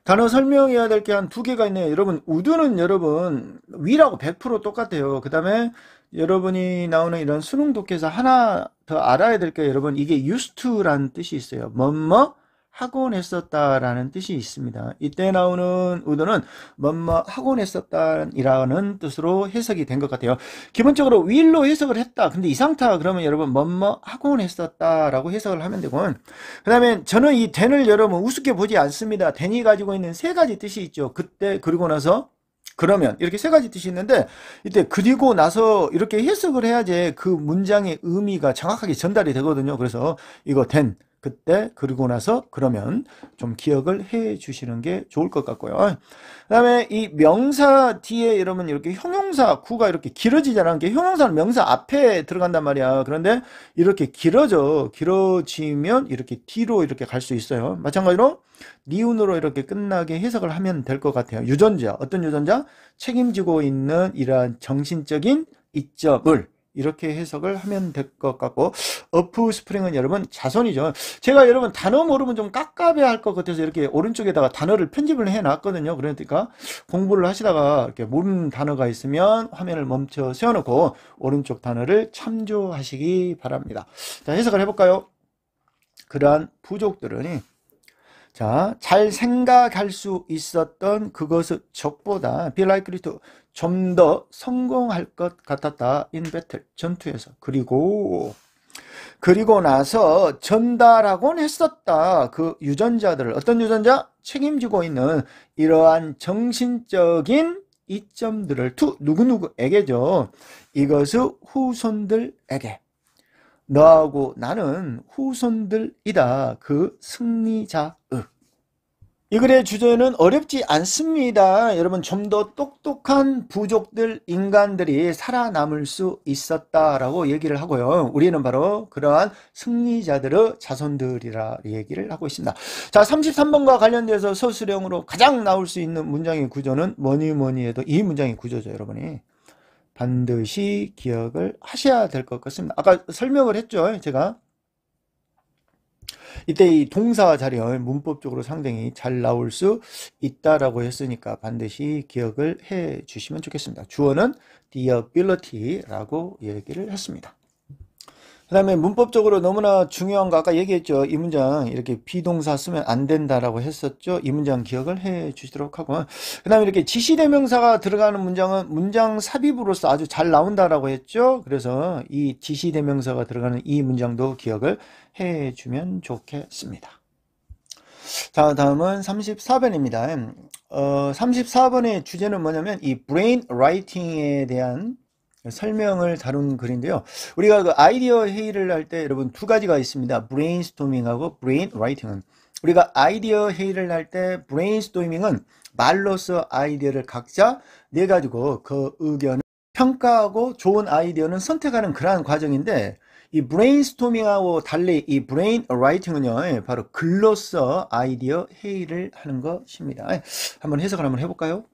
단어 설명해야 될 게 한 두 개가 있네요. 여러분 would는 여러분 위라고 100% 똑같아요. 그 다음에 여러분이 나오는 이런 수능 독해에서 하나 더 알아야 될 게 여러분 이게 used to라는 뜻이 있어요. 뭐뭐 하곤 했었다라는 뜻이 있습니다. 이때 나오는 would는 뭐뭐 하곤 했었다라는 뜻으로 해석이 된 것 같아요. 기본적으로 will로 해석을 했다. 근데 이 상태가 그러면 여러분 뭐뭐 하곤 했었다라고 해석을 하면 되고 그 다음에 저는 이 then을 여러분 우습게 보지 않습니다. then이 가지고 있는 세 가지 뜻이 있죠. 그때 그리고 나서 그러면 이렇게 세 가지 뜻이 있는데 이때 그리고 나서 이렇게 해석을 해야지 그 문장의 의미가 정확하게 전달이 되거든요. 그래서 이거 then 그때 그리고 나서 그러면 좀 기억을 해 주시는 게 좋을 것 같고요. 그 다음에 이 명사 뒤에 여러분 이렇게 형용사 구가 이렇게 길어지잖아요. 형용사는 명사 앞에 들어간단 말이야. 그런데 이렇게 길어지면 이렇게 뒤로 이렇게 갈 수 있어요. 마찬가지로 니은으로 이렇게 끝나게 해석을 하면 될 것 같아요. 유전자, 어떤 유전자? 책임지고 있는 이러한 정신적인 이점을 이렇게 해석을 하면 될 것 같고, offspring은 여러분 자손이죠. 제가 여러분 단어 모르면 좀 깝깝해 할 것 같아서 이렇게 오른쪽에다가 단어를 편집을 해 놨거든요. 그러니까 공부를 하시다가 이렇게 모르는 단어가 있으면 화면을 멈춰 세워놓고 오른쪽 단어를 참조하시기 바랍니다. 자, 해석을 해볼까요? 그러한 부족들은 자, 잘 생각할 수 있었던 그것의 적보다 be likely to 좀 더 성공할 것 같았다. in battle 전투에서. 그리고 나서 전달하곤 했었다. 그 유전자들을 어떤 유전자? 책임지고 있는 이러한 정신적인 이점들을 to 누구누구에게죠. 이것의 후손들에게. 너하고 나는 후손들이다. 그 승리자의. 이 글의 주제는 어렵지 않습니다. 여러분, 좀 더 똑똑한 부족들, 인간들이 살아남을 수 있었다라고 얘기를 하고요. 우리는 바로 그러한 승리자들의 자손들이라 얘기를 하고 있습니다. 자, 33번과 관련돼서 서술형으로 가장 나올 수 있는 문장의 구조는 뭐니 해도 이 문장의 구조죠, 여러분이. 반드시 기억을 하셔야 될 것 같습니다. 아까 설명을 했죠, 제가. 이때 이 동사 자료 문법적으로 상당히 잘 나올 수 있다라고 했으니까 반드시 기억을 해 주시면 좋겠습니다. 주어는 the ability라고 얘기를 했습니다. 그 다음에 문법적으로 너무나 중요한 거 아까 얘기했죠. 이 문장 이렇게 비동사 쓰면 안 된다라고 했었죠. 이 문장 기억을 해 주시도록 하고, 그 다음에 이렇게 지시대명사가 들어가는 문장은 문장 삽입으로서 아주 잘 나온다라고 했죠. 그래서 이 지시대명사가 들어가는 이 문장도 기억을 해 주면 좋겠습니다. 자, 다음은 34번입니다. 34번의 주제는 뭐냐면 이 brain writing에 대한 설명을 다룬 글인데요. 우리가 그 아이디어 회의를 할 때 여러분 두 가지가 있습니다. 브레인스토밍하고 브레인 라이팅은. 우리가 아이디어 회의를 할 때 브레인스토밍은 말로써 아이디어를 각자 내가지고 그 의견을 평가하고 좋은 아이디어는 선택하는 그러한 과정인데, 이 브레인스토밍하고 달리 이 브레인 라이팅은요, 바로 글로써 아이디어 회의를 하는 것입니다. 한번 해석을 한번 해볼까요?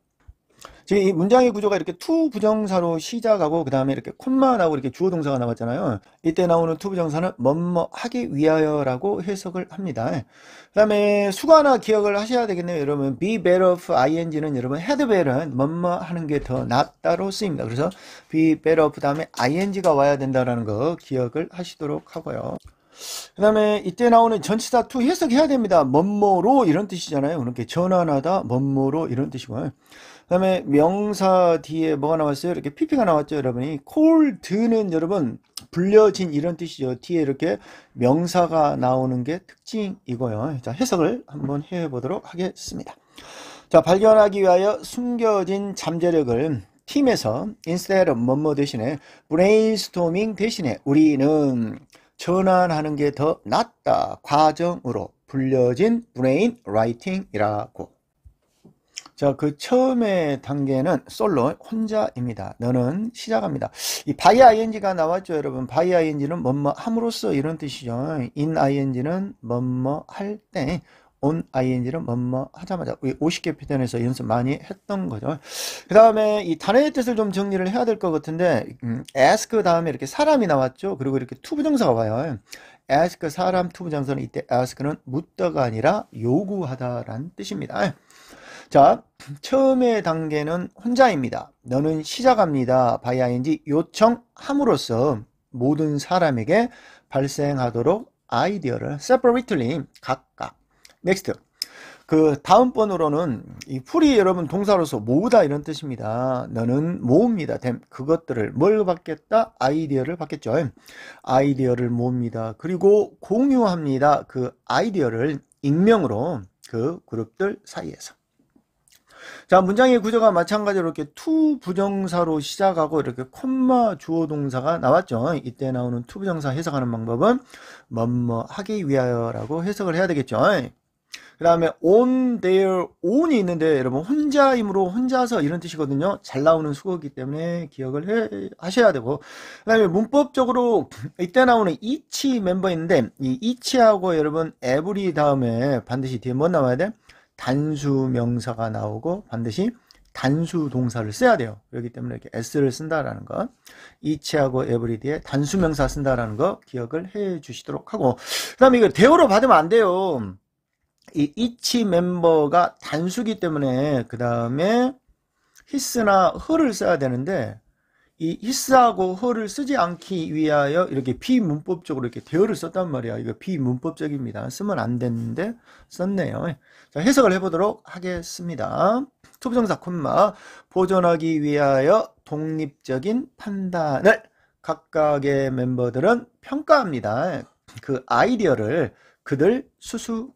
지금 이 문장의 구조가 이렇게 to 부정사로 시작하고 그 다음에 이렇게 콤마 나오고 이렇게 주어 동사가 나왔잖아요. 이때 나오는 to 부정사는 뭐뭐 하기 위하여라고 해석을 합니다. 그 다음에 수거하나 기억을 하셔야 되겠네요. 여러분 be better of ing는 여러분 had better은 뭐뭐 하는 게 더 낫다로 쓰입니다. 그래서 be better of 다음에 ing가 와야 된다라는 거 기억을 하시도록 하고요. 그 다음에 이때 나오는 전치사 to 해석해야 됩니다. 뭐뭐로 이런 뜻이잖아요. 그렇게 전환하다 뭐뭐로 이런 뜻이고요. 그 다음에 명사 뒤에 뭐가 나왔어요? 이렇게 pp가 나왔죠, 여러분이. callled는 여러분 불려진 이런 뜻이죠. 뒤에 이렇게 명사가 나오는 게 특징이고요. 자, 해석을 한번 해보도록 하겠습니다. 자, 발견하기 위하여 숨겨진 잠재력을 팀에서 instead of 뭐뭐 대신에 brainstorming 대신에 우리는 전환하는 게 더 낫다 과정으로 불려진 brain writing이라고. 자, 그 처음의 단계는 솔로 혼자입니다. 너는 시작합니다. 이 by ing가 나왔죠, 여러분. by ing는 뭐뭐 함으로써 이런 뜻이죠. in ing는 뭐뭐 할 때, on ing는 뭐뭐 하자마자. 우리 50개 표현에서 연습 많이 했던 거죠. 그 다음에 이 단어의 뜻을 좀 정리를 해야 될 것 같은데, ask 다음에 이렇게 사람이 나왔죠. 그리고 이렇게 to 부정사가 와요. ask 사람 to 부정사는 이때 ask는 묻다가 아니라 요구하다라는 뜻입니다. 자, 처음의 단계는 혼자입니다. 너는 시작합니다. by ing 요청함으로써 모든 사람에게 발생하도록 아이디어를 separately 각각. next. 그 다음 번으로는 이 풀이 여러분 동사로서 모으다 이런 뜻입니다. 너는 모읍니다. 그것들을 뭘 받겠다? 아이디어를 받겠죠. 아이디어를 모읍니다. 그리고 공유합니다. 그 아이디어를 익명으로 그 그룹들 사이에서. 자, 문장의 구조가 마찬가지로 이렇게 to 부정사로 시작하고 이렇게 콤마 주어 동사가 나왔죠. 이때 나오는 to 부정사 해석하는 방법은 뭐뭐 하기 위하여라고 해석을 해야 되겠죠. 그 다음에 on their own이 있는데 여러분 혼자이므로 혼자서 이런 뜻이거든요. 잘 나오는 수거이기 때문에 기억을 하셔야 되고, 그 다음에 문법적으로 이때 나오는 each 멤버 있는데 이 each하고 여러분 every 다음에 반드시 뒤에 뭐 나와야 돼? 단수 명사가 나오고 반드시 단수 동사를 써야 돼요. 그렇기 때문에 이렇게 s를 쓴다라는 거, each하고 everyday에 단수 명사 쓴다라는 거 기억을 해 주시도록 하고, 그 다음에 이거 대우로 받으면 안 돼요. 이 each 멤버가 단수기 때문에 그 다음에 his나 her를 써야 되는데, 이 his하고 her를 쓰지 않기 위하여 이렇게 비문법적으로 이렇게 대어를 썼단 말이야. 이거 비문법적입니다. 쓰면 안 되는데 썼네요. 자, 해석을 해보도록 하겠습니다. 투부정사 콤마 보존하기 위하여 독립적인 판단을 각각의 멤버들은 평가합니다. 그 아이디어를 그들 스스로.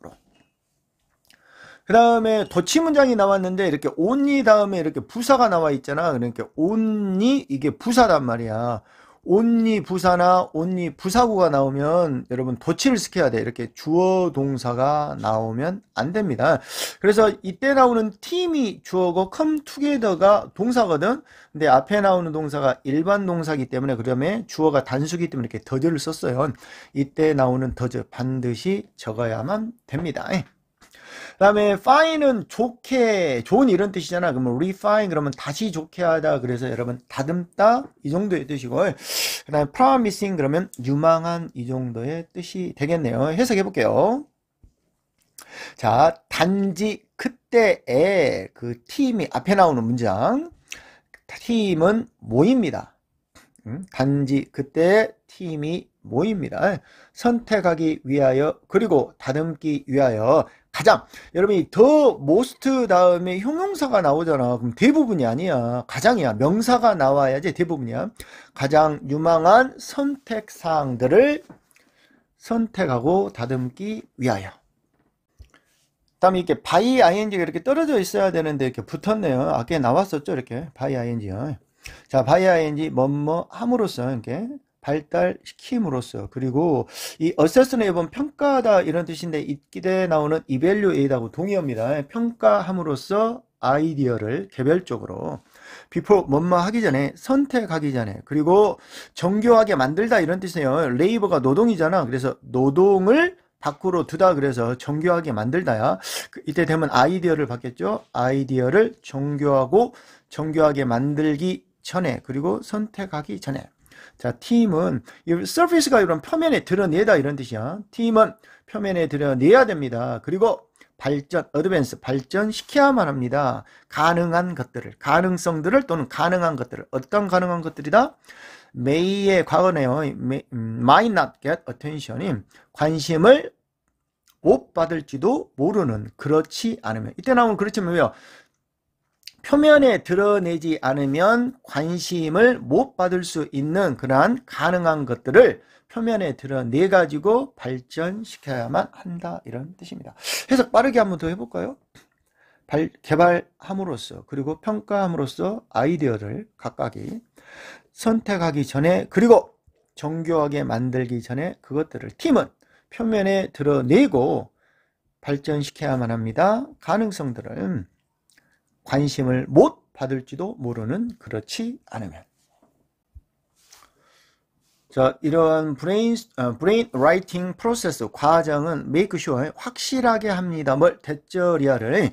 그 다음에 도치 문장이 나왔는데 이렇게 only 다음에 이렇게 부사가 나와 있잖아. 그러니까 only 이게 부사단 말이야. only 부사나 only 부사구가 나오면 여러분 도치를 시켜야 돼. 이렇게 주어 동사가 나오면 안 됩니다. 그래서 이때 나오는 team이 주어고 come together가 동사거든. 근데 앞에 나오는 동사가 일반 동사기 때문에 그다음에 주어가 단수기 때문에 이렇게 더즈를 썼어요. 이때 나오는 더즈 반드시 적어야만 됩니다. 그 다음에 fine은 좋게, 좋은 이런 뜻이잖아. 그러면 refine 그러면 다시 좋게 하다. 그래서 여러분 다듬다 이 정도의 뜻이고, 그 다음에 promising 그러면 유망한 이 정도의 뜻이 되겠네요. 해석해 볼게요. 자, 단지 그때의 그 팀이 앞에 나오는 문장, 팀은 모입니다. 단지 그때의 팀이 모입니다. 선택하기 위하여 그리고 다듬기 위하여 가장, 여러분이 더 most 다음에 형용사가 나오잖아. 그럼 대부분이 아니야. 가장이야. 명사가 나와야지 대부분이야. 가장 유망한 선택사항들을 선택하고 다듬기 위하여. 다음에 이렇게 by ing가 이렇게 떨어져 있어야 되는데 이렇게 붙었네요. 아까 나왔었죠. 이렇게 by ing요. 자, by ing 뭐뭐 함으로써 이렇게 발달시킴으로써. 그리고 이 assess는 보면 평가하다 이런 뜻인데 이때 나오는 evaluate하고 동의어입니다. 평가함으로써 아이디어를 개별적으로 before 뭐뭐 하기 전에, 선택하기 전에, 그리고 정교하게 만들다 이런 뜻이에요. 레이버가 노동이잖아. 그래서 노동을 밖으로 두다 그래서 정교하게 만들다야. 이때 되면 아이디어를 받겠죠. 아이디어를 정교하고 정교하게 만들기 전에, 그리고 선택하기 전에. 자, 팀은 서피스가 이런 표면에 드러내다 이런 뜻이야. 팀은 표면에 드러내야 됩니다. 그리고 발전, 어드밴스, 발전시켜야만 합니다. 가능한 것들을, 가능성들을 또는 가능한 것들을. 어떤 가능한 것들이다? may의 과거네요. might not get attention이 관심을 못 받을지도 모르는, 그렇지 않으면. 이때 나오는 그렇지만 왜요? 표면에 드러내지 않으면 관심을 못 받을 수 있는 그러한 가능한 것들을 표면에 드러내 가지고 발전시켜야만 한다 이런 뜻입니다. 해석 빠르게 한번 더 해볼까요? 개발함으로써 그리고 평가함으로써 아이디어를 각각이 선택하기 전에 그리고 정교하게 만들기 전에 그것들을 팀은 표면에 드러내고 발전시켜야만 합니다. 가능성들을 관심을 못 받을지도 모르는, 그렇지 않으면. 자, 이러한 브레인 라이팅 프로세스 과정은 make sure 확실하게 합니다. 뭘 대절이야를.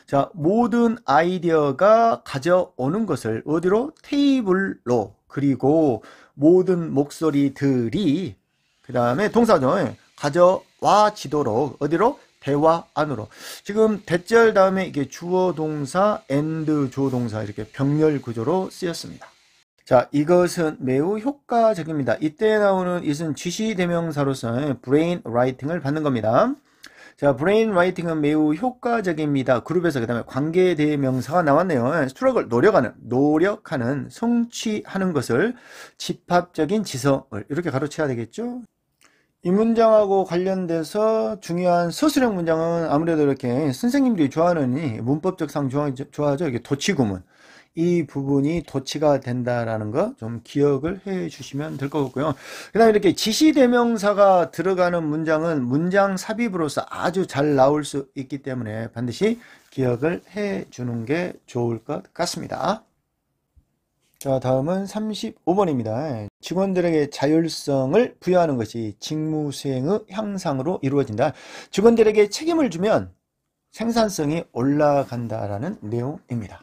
자, 모든 아이디어가 가져오는 것을 어디로? 테이블로. 그리고 모든 목소리들이 그 다음에 동사죠. 가져와지도록 어디로? 대화 안으로. 지금 대절 다음에 이게 주어 동사, and 조동사 이렇게 병렬 구조로 쓰였습니다. 자, 이것은 매우 효과적입니다. 이때 나오는 이것은 지시 대명사로서 브레인 라이팅을 받는 겁니다. 자, 브레인 라이팅은 매우 효과적입니다. 그룹에서 그 다음에 관계 대명사가 나왔네요. 스트러글, 노력하는, 성취하는 것을 집합적인 지성을 이렇게 가로쳐야 되겠죠. 이 문장하고 관련돼서 중요한 서술형 문장은 아무래도 이렇게 선생님들이 좋아하는 문법적 상 좋아하죠. 이게 도치구문. 이 부분이 도치가 된다라는 거 좀 기억을 해 주시면 될 것 같고요. 그 다음에 이렇게 지시대명사가 들어가는 문장은 문장 삽입으로서 아주 잘 나올 수 있기 때문에 반드시 기억을 해 주는 게 좋을 것 같습니다. 자, 다음은 35번입니다. 직원들에게 자율성을 부여하는 것이 직무 수행의 향상으로 이루어진다. 직원들에게 책임을 주면 생산성이 올라간다라는 내용입니다.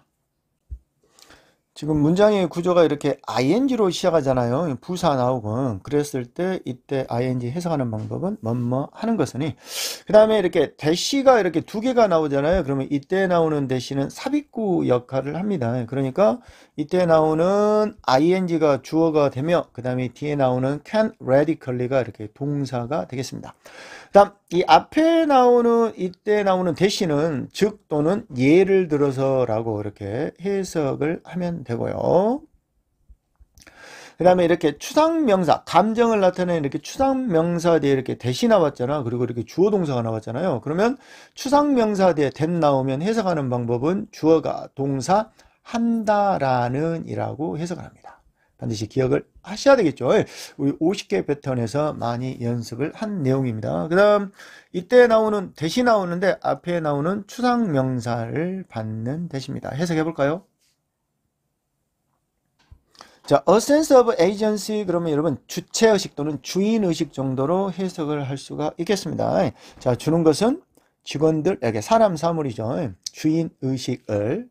지금 문장의 구조가 이렇게 ing로 시작하잖아요. 부사 나오고. 그랬을 때 이때 ing 해석하는 방법은 뭐뭐 하는 것이니. 그 다음에 이렇게 대시가 이렇게 두 개가 나오잖아요. 그러면 이때 나오는 대시는 삽입구 역할을 합니다. 그러니까 이때 나오는 ing가 주어가 되며 그 다음에 뒤에 나오는 can radically가 이렇게 동사가 되겠습니다. 그 다음 이 앞에 나오는 이때 나오는 대시는 즉 또는 예를 들어서 라고 이렇게 해석을 하면 되고요. 그 다음에 이렇게 추상명사, 감정을 나타내는 이렇게 추상명사 뒤에 이렇게 대시 나왔잖아. 그리고 이렇게 주어 동사가 나왔잖아요. 그러면 추상명사 뒤에 that 나오면 해석하는 방법은 주어가 동사 한다라는 이라고 해석을 합니다. 반드시 기억을 하셔야 되겠죠. 우리 50개 패턴에서 많이 연습을 한 내용입니다. 그 다음 이때 나오는 대시 나오는데 앞에 나오는 추상명사를 받는 대시입니다. 해석해 볼까요? 자, a sense of agency 그러면 여러분 주체의식 또는 주인의식 정도로 해석을 할 수가 있겠습니다. 자, 주는 것은 직원들에게 사람 사물이죠. 주인의식을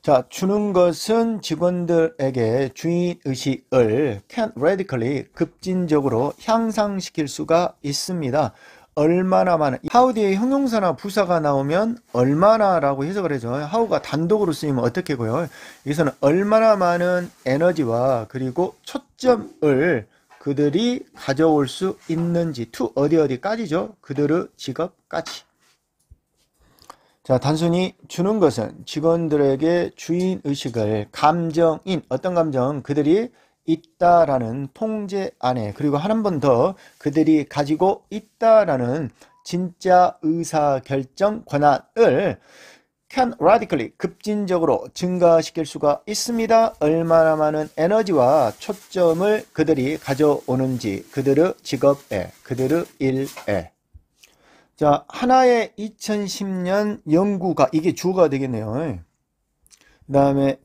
자, 주는 것은 직원들에게 주인의식을 can radically 급진적으로 향상시킬 수가 있습니다. 얼마나 많은 how 뒤에 형용사나 부사가 나오면 얼마나 라고 해석을 해줘. how가 단독으로 쓰이면 어떻게 고요? 여기서는 얼마나 많은 에너지와 그리고 초점을 그들이 가져올 수 있는지 to 어디까지죠? 그들의 직업까지. 자, 단순히 주는 것은 직원들에게 주인의식을 감정인 어떤 감정 그들이 있다라는 통제 안에 그리고 한 번 더 그들이 가지고 있다라는 진짜 의사결정 권한을 can radically 급진적으로 증가시킬 수가 있습니다. 얼마나 많은 에너지와 초점을 그들이 가져오는지 그들의 직업에 그들의 일에 자, 하나의 2010년 연구가 이게 주가 되겠네요. 그 다음에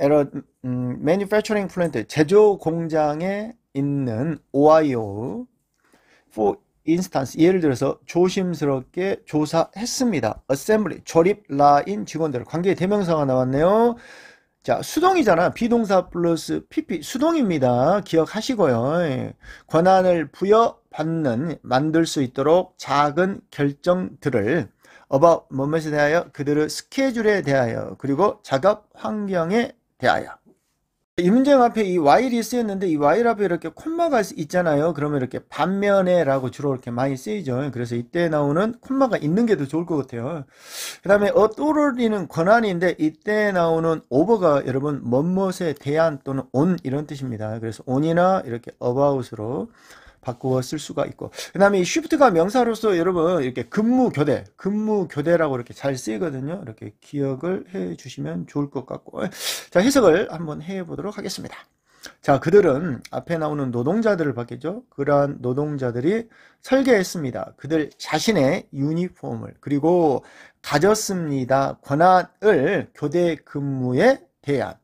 manufacturing plant 제조 공장에 있는 오하이오 for instance 예를 들어서 조심스럽게 조사했습니다. assembly 조립 라인 직원들 관계 대명사가 나왔네요. 자, 수동이잖아. 비동사 플러스 PP 수동입니다. 기억하시고요. 권한을 부여받는 만들 수 있도록 작은 결정들을 about 뭐뭐에 대하여 그들의 스케줄에 대하여 그리고 작업 환경에 대하여 이 문장 앞에 이 while이 쓰였는데 이 while 앞에 이렇게 콤마가 있잖아요. 그러면 이렇게 반면에 라고 주로 이렇게 많이 쓰이죠. 그래서 이때 나오는 콤마가 있는 게 더 좋을 것 같아요. 그 다음에 authority는 권한인데 이때 나오는 over가 여러분 뭐뭇에 대한 또는 on 이런 뜻입니다. 그래서 on이나 이렇게 about으로 바꾸어 쓸 수가 있고 그 다음에 이 shift가 명사로서 여러분 이렇게 근무교대라고 이렇게 잘 쓰이거든요. 이렇게 기억을 해 주시면 좋을 것 같고 자 해석을 한번 해 보도록 하겠습니다. 자 그들은 앞에 나오는 노동자들을 봤겠죠. 그러한 노동자들이 설계했습니다. 그들 자신의 유니폼을 그리고 가졌습니다. 권한을 교대 근무에 대한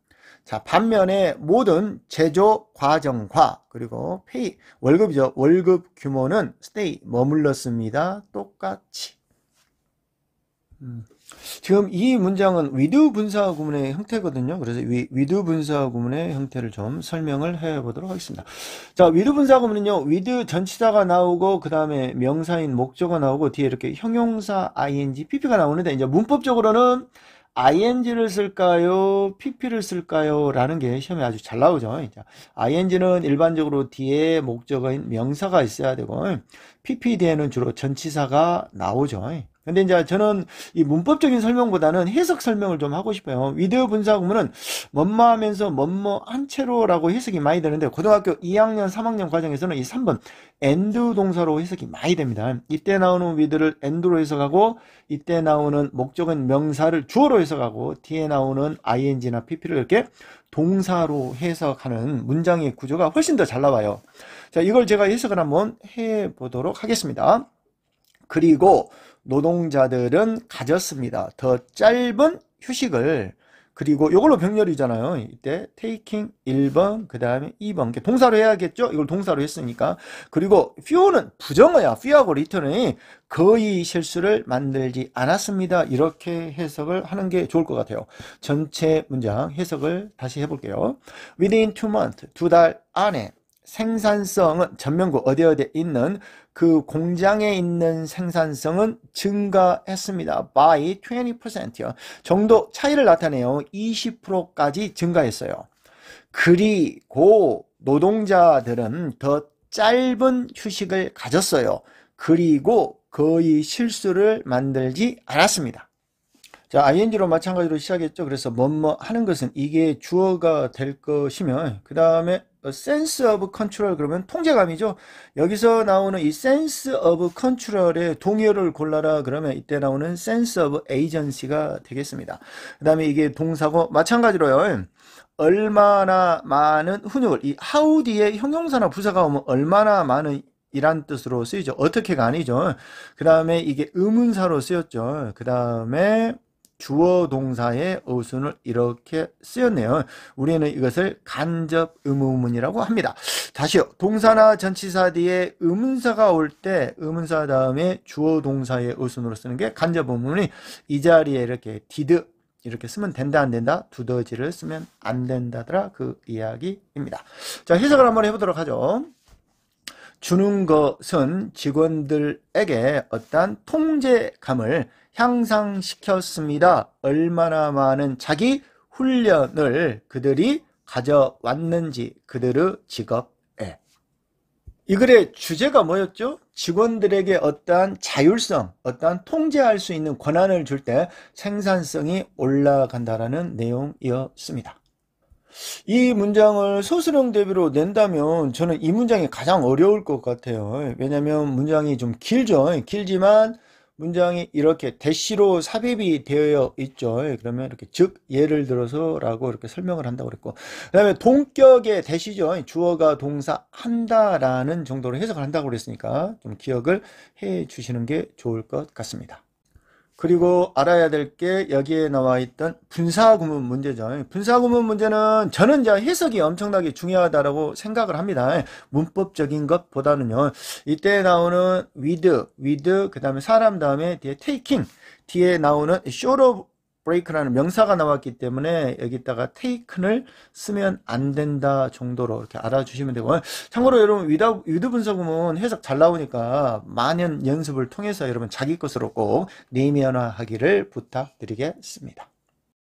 자, 반면에 모든 제조 과정과 그리고 페이, 월급이죠. 월급 규모는 stay, 머물렀습니다. 똑같이. 지금 이 문장은 with 분사 구문의 형태거든요. 그래서 with 분사 구문의 형태를 좀 설명을 해 보도록 하겠습니다. 자, with 분사 구문은요. with 전치사가 나오고 그 다음에 명사인 목적어 나오고 뒤에 이렇게 형용사 ing, pp가 나오는데 이제 문법적으로는 ing를 쓸까요? pp를 쓸까요? 라는 게 시험에 아주 잘 나오죠. ing는 일반적으로 뒤에 목적어인 명사가 있어야 되고 pp 뒤에는 주로 전치사가 나오죠. 근데 이제 저는 이 문법적인 설명보다는 해석 설명을 좀 하고 싶어요. with 분사 구문은 뭐뭐 하면서 뭐뭐 한 채로라고 해석이 많이 되는데 고등학교 2학년, 3학년 과정에서는 이 3번 and 동사로 해석이 많이 됩니다. 이때 나오는 with를 and로 해석하고 이때 나오는 목적은 명사를 주어로 해석하고 뒤에 나오는 ing나 pp를 이렇게 동사로 해석하는 문장의 구조가 훨씬 더 잘 나와요. 자, 이걸 제가 해석을 한번 해 보도록 하겠습니다. 그리고 노동자들은 가졌습니다. 더 짧은 휴식을 그리고 이걸로 병렬이잖아요. 이때 taking 1번, 그 다음에 2번. 동사로 해야겠죠? 이걸 동사로 했으니까. 그리고 few는 부정어야. few하고 return이 거의 실수를 만들지 않았습니다. 이렇게 해석을 하는 게 좋을 것 같아요. 전체 문장 해석을 다시 해볼게요. Within 2 months, 2달 안에 생산성은 전면구 어디에 있는 그 공장에 있는 생산성은 증가했습니다. by 20%요. 정도 차이를 나타내요. 20%까지 증가했어요. 그리고 노동자들은 더 짧은 휴식을 가졌어요. 그리고 거의 실수를 만들지 않았습니다. 자, ing로 마찬가지로 시작했죠. 그래서 뭐뭐 하는 것은 이게 주어가 될 것이면 그 다음에 sense of control 그러면 통제감이죠. 여기서 나오는 이 sense of control의 동의어를 골라라 그러면 이때 나오는 sense of agency가 되겠습니다. 그 다음에 이게 동사고 마찬가지로요. 얼마나 많은 훈육을 이 how 뒤에 형용사나 부사가 오면 얼마나 많은 이란 뜻으로 쓰이죠. 어떻게가 아니죠. 그 다음에 이게 의문사로 쓰였죠. 그 다음에 주어 동사의 어순을 이렇게 쓰였네요. 우리는 이것을 간접 의문문이라고 합니다. 다시요. 동사나 전치사 뒤에 의문사가 올 때 의문사 다음에 주어 동사의 어순으로 쓰는 게 간접 의문문이 이 자리에 이렇게 did 이렇게 쓰면 된다 안 된다 두더지를 쓰면 안 된다더라 그 이야기입니다. 자, 해석을 한번 해보도록 하죠. 주는 것은 직원들에게 어떠한 통제감을 향상시켰습니다. 얼마나 많은 자기 훈련을 그들이 가져왔는지 그들의 직업에. 이 글의 주제가 뭐였죠? 직원들에게 어떠한 자율성, 어떠한 통제할 수 있는 권한을 줄 때 생산성이 올라간다라는 내용이었습니다. 이 문장을 소수령 대비로 낸다면 저는 이 문장이 가장 어려울 것 같아요. 왜냐하면 문장이 좀 길죠. 길지만 문장이 이렇게 대시로 삽입이 되어 있죠. 그러면 이렇게 즉 예를 들어서 라고 이렇게 설명을 한다고 그랬고 그 다음에 동격의 대시죠. 주어가 동사 한다라는 정도로 해석을 한다고 그랬으니까 좀 기억을 해 주시는 게 좋을 것 같습니다. 그리고 알아야 될 게 여기에 나와 있던 분사구문 문제죠. 분사구문 문제는 저는 이제 해석이 엄청나게 중요하다고 생각을 합니다. 문법적인 것보다는요. 이때 나오는 with 그 다음에 사람 다음에 뒤에 taking 뒤에 나오는 short of break라는 명사가 나왔기 때문에 여기다가 taken을 쓰면 안 된다 정도로 이렇게 알아주시면 되고 참고로 여러분 with 분사구문 해석 잘 나오니까 많은 연습을 통해서 여러분 자기 것으로 꼭 내면화하기를 부탁드리겠습니다.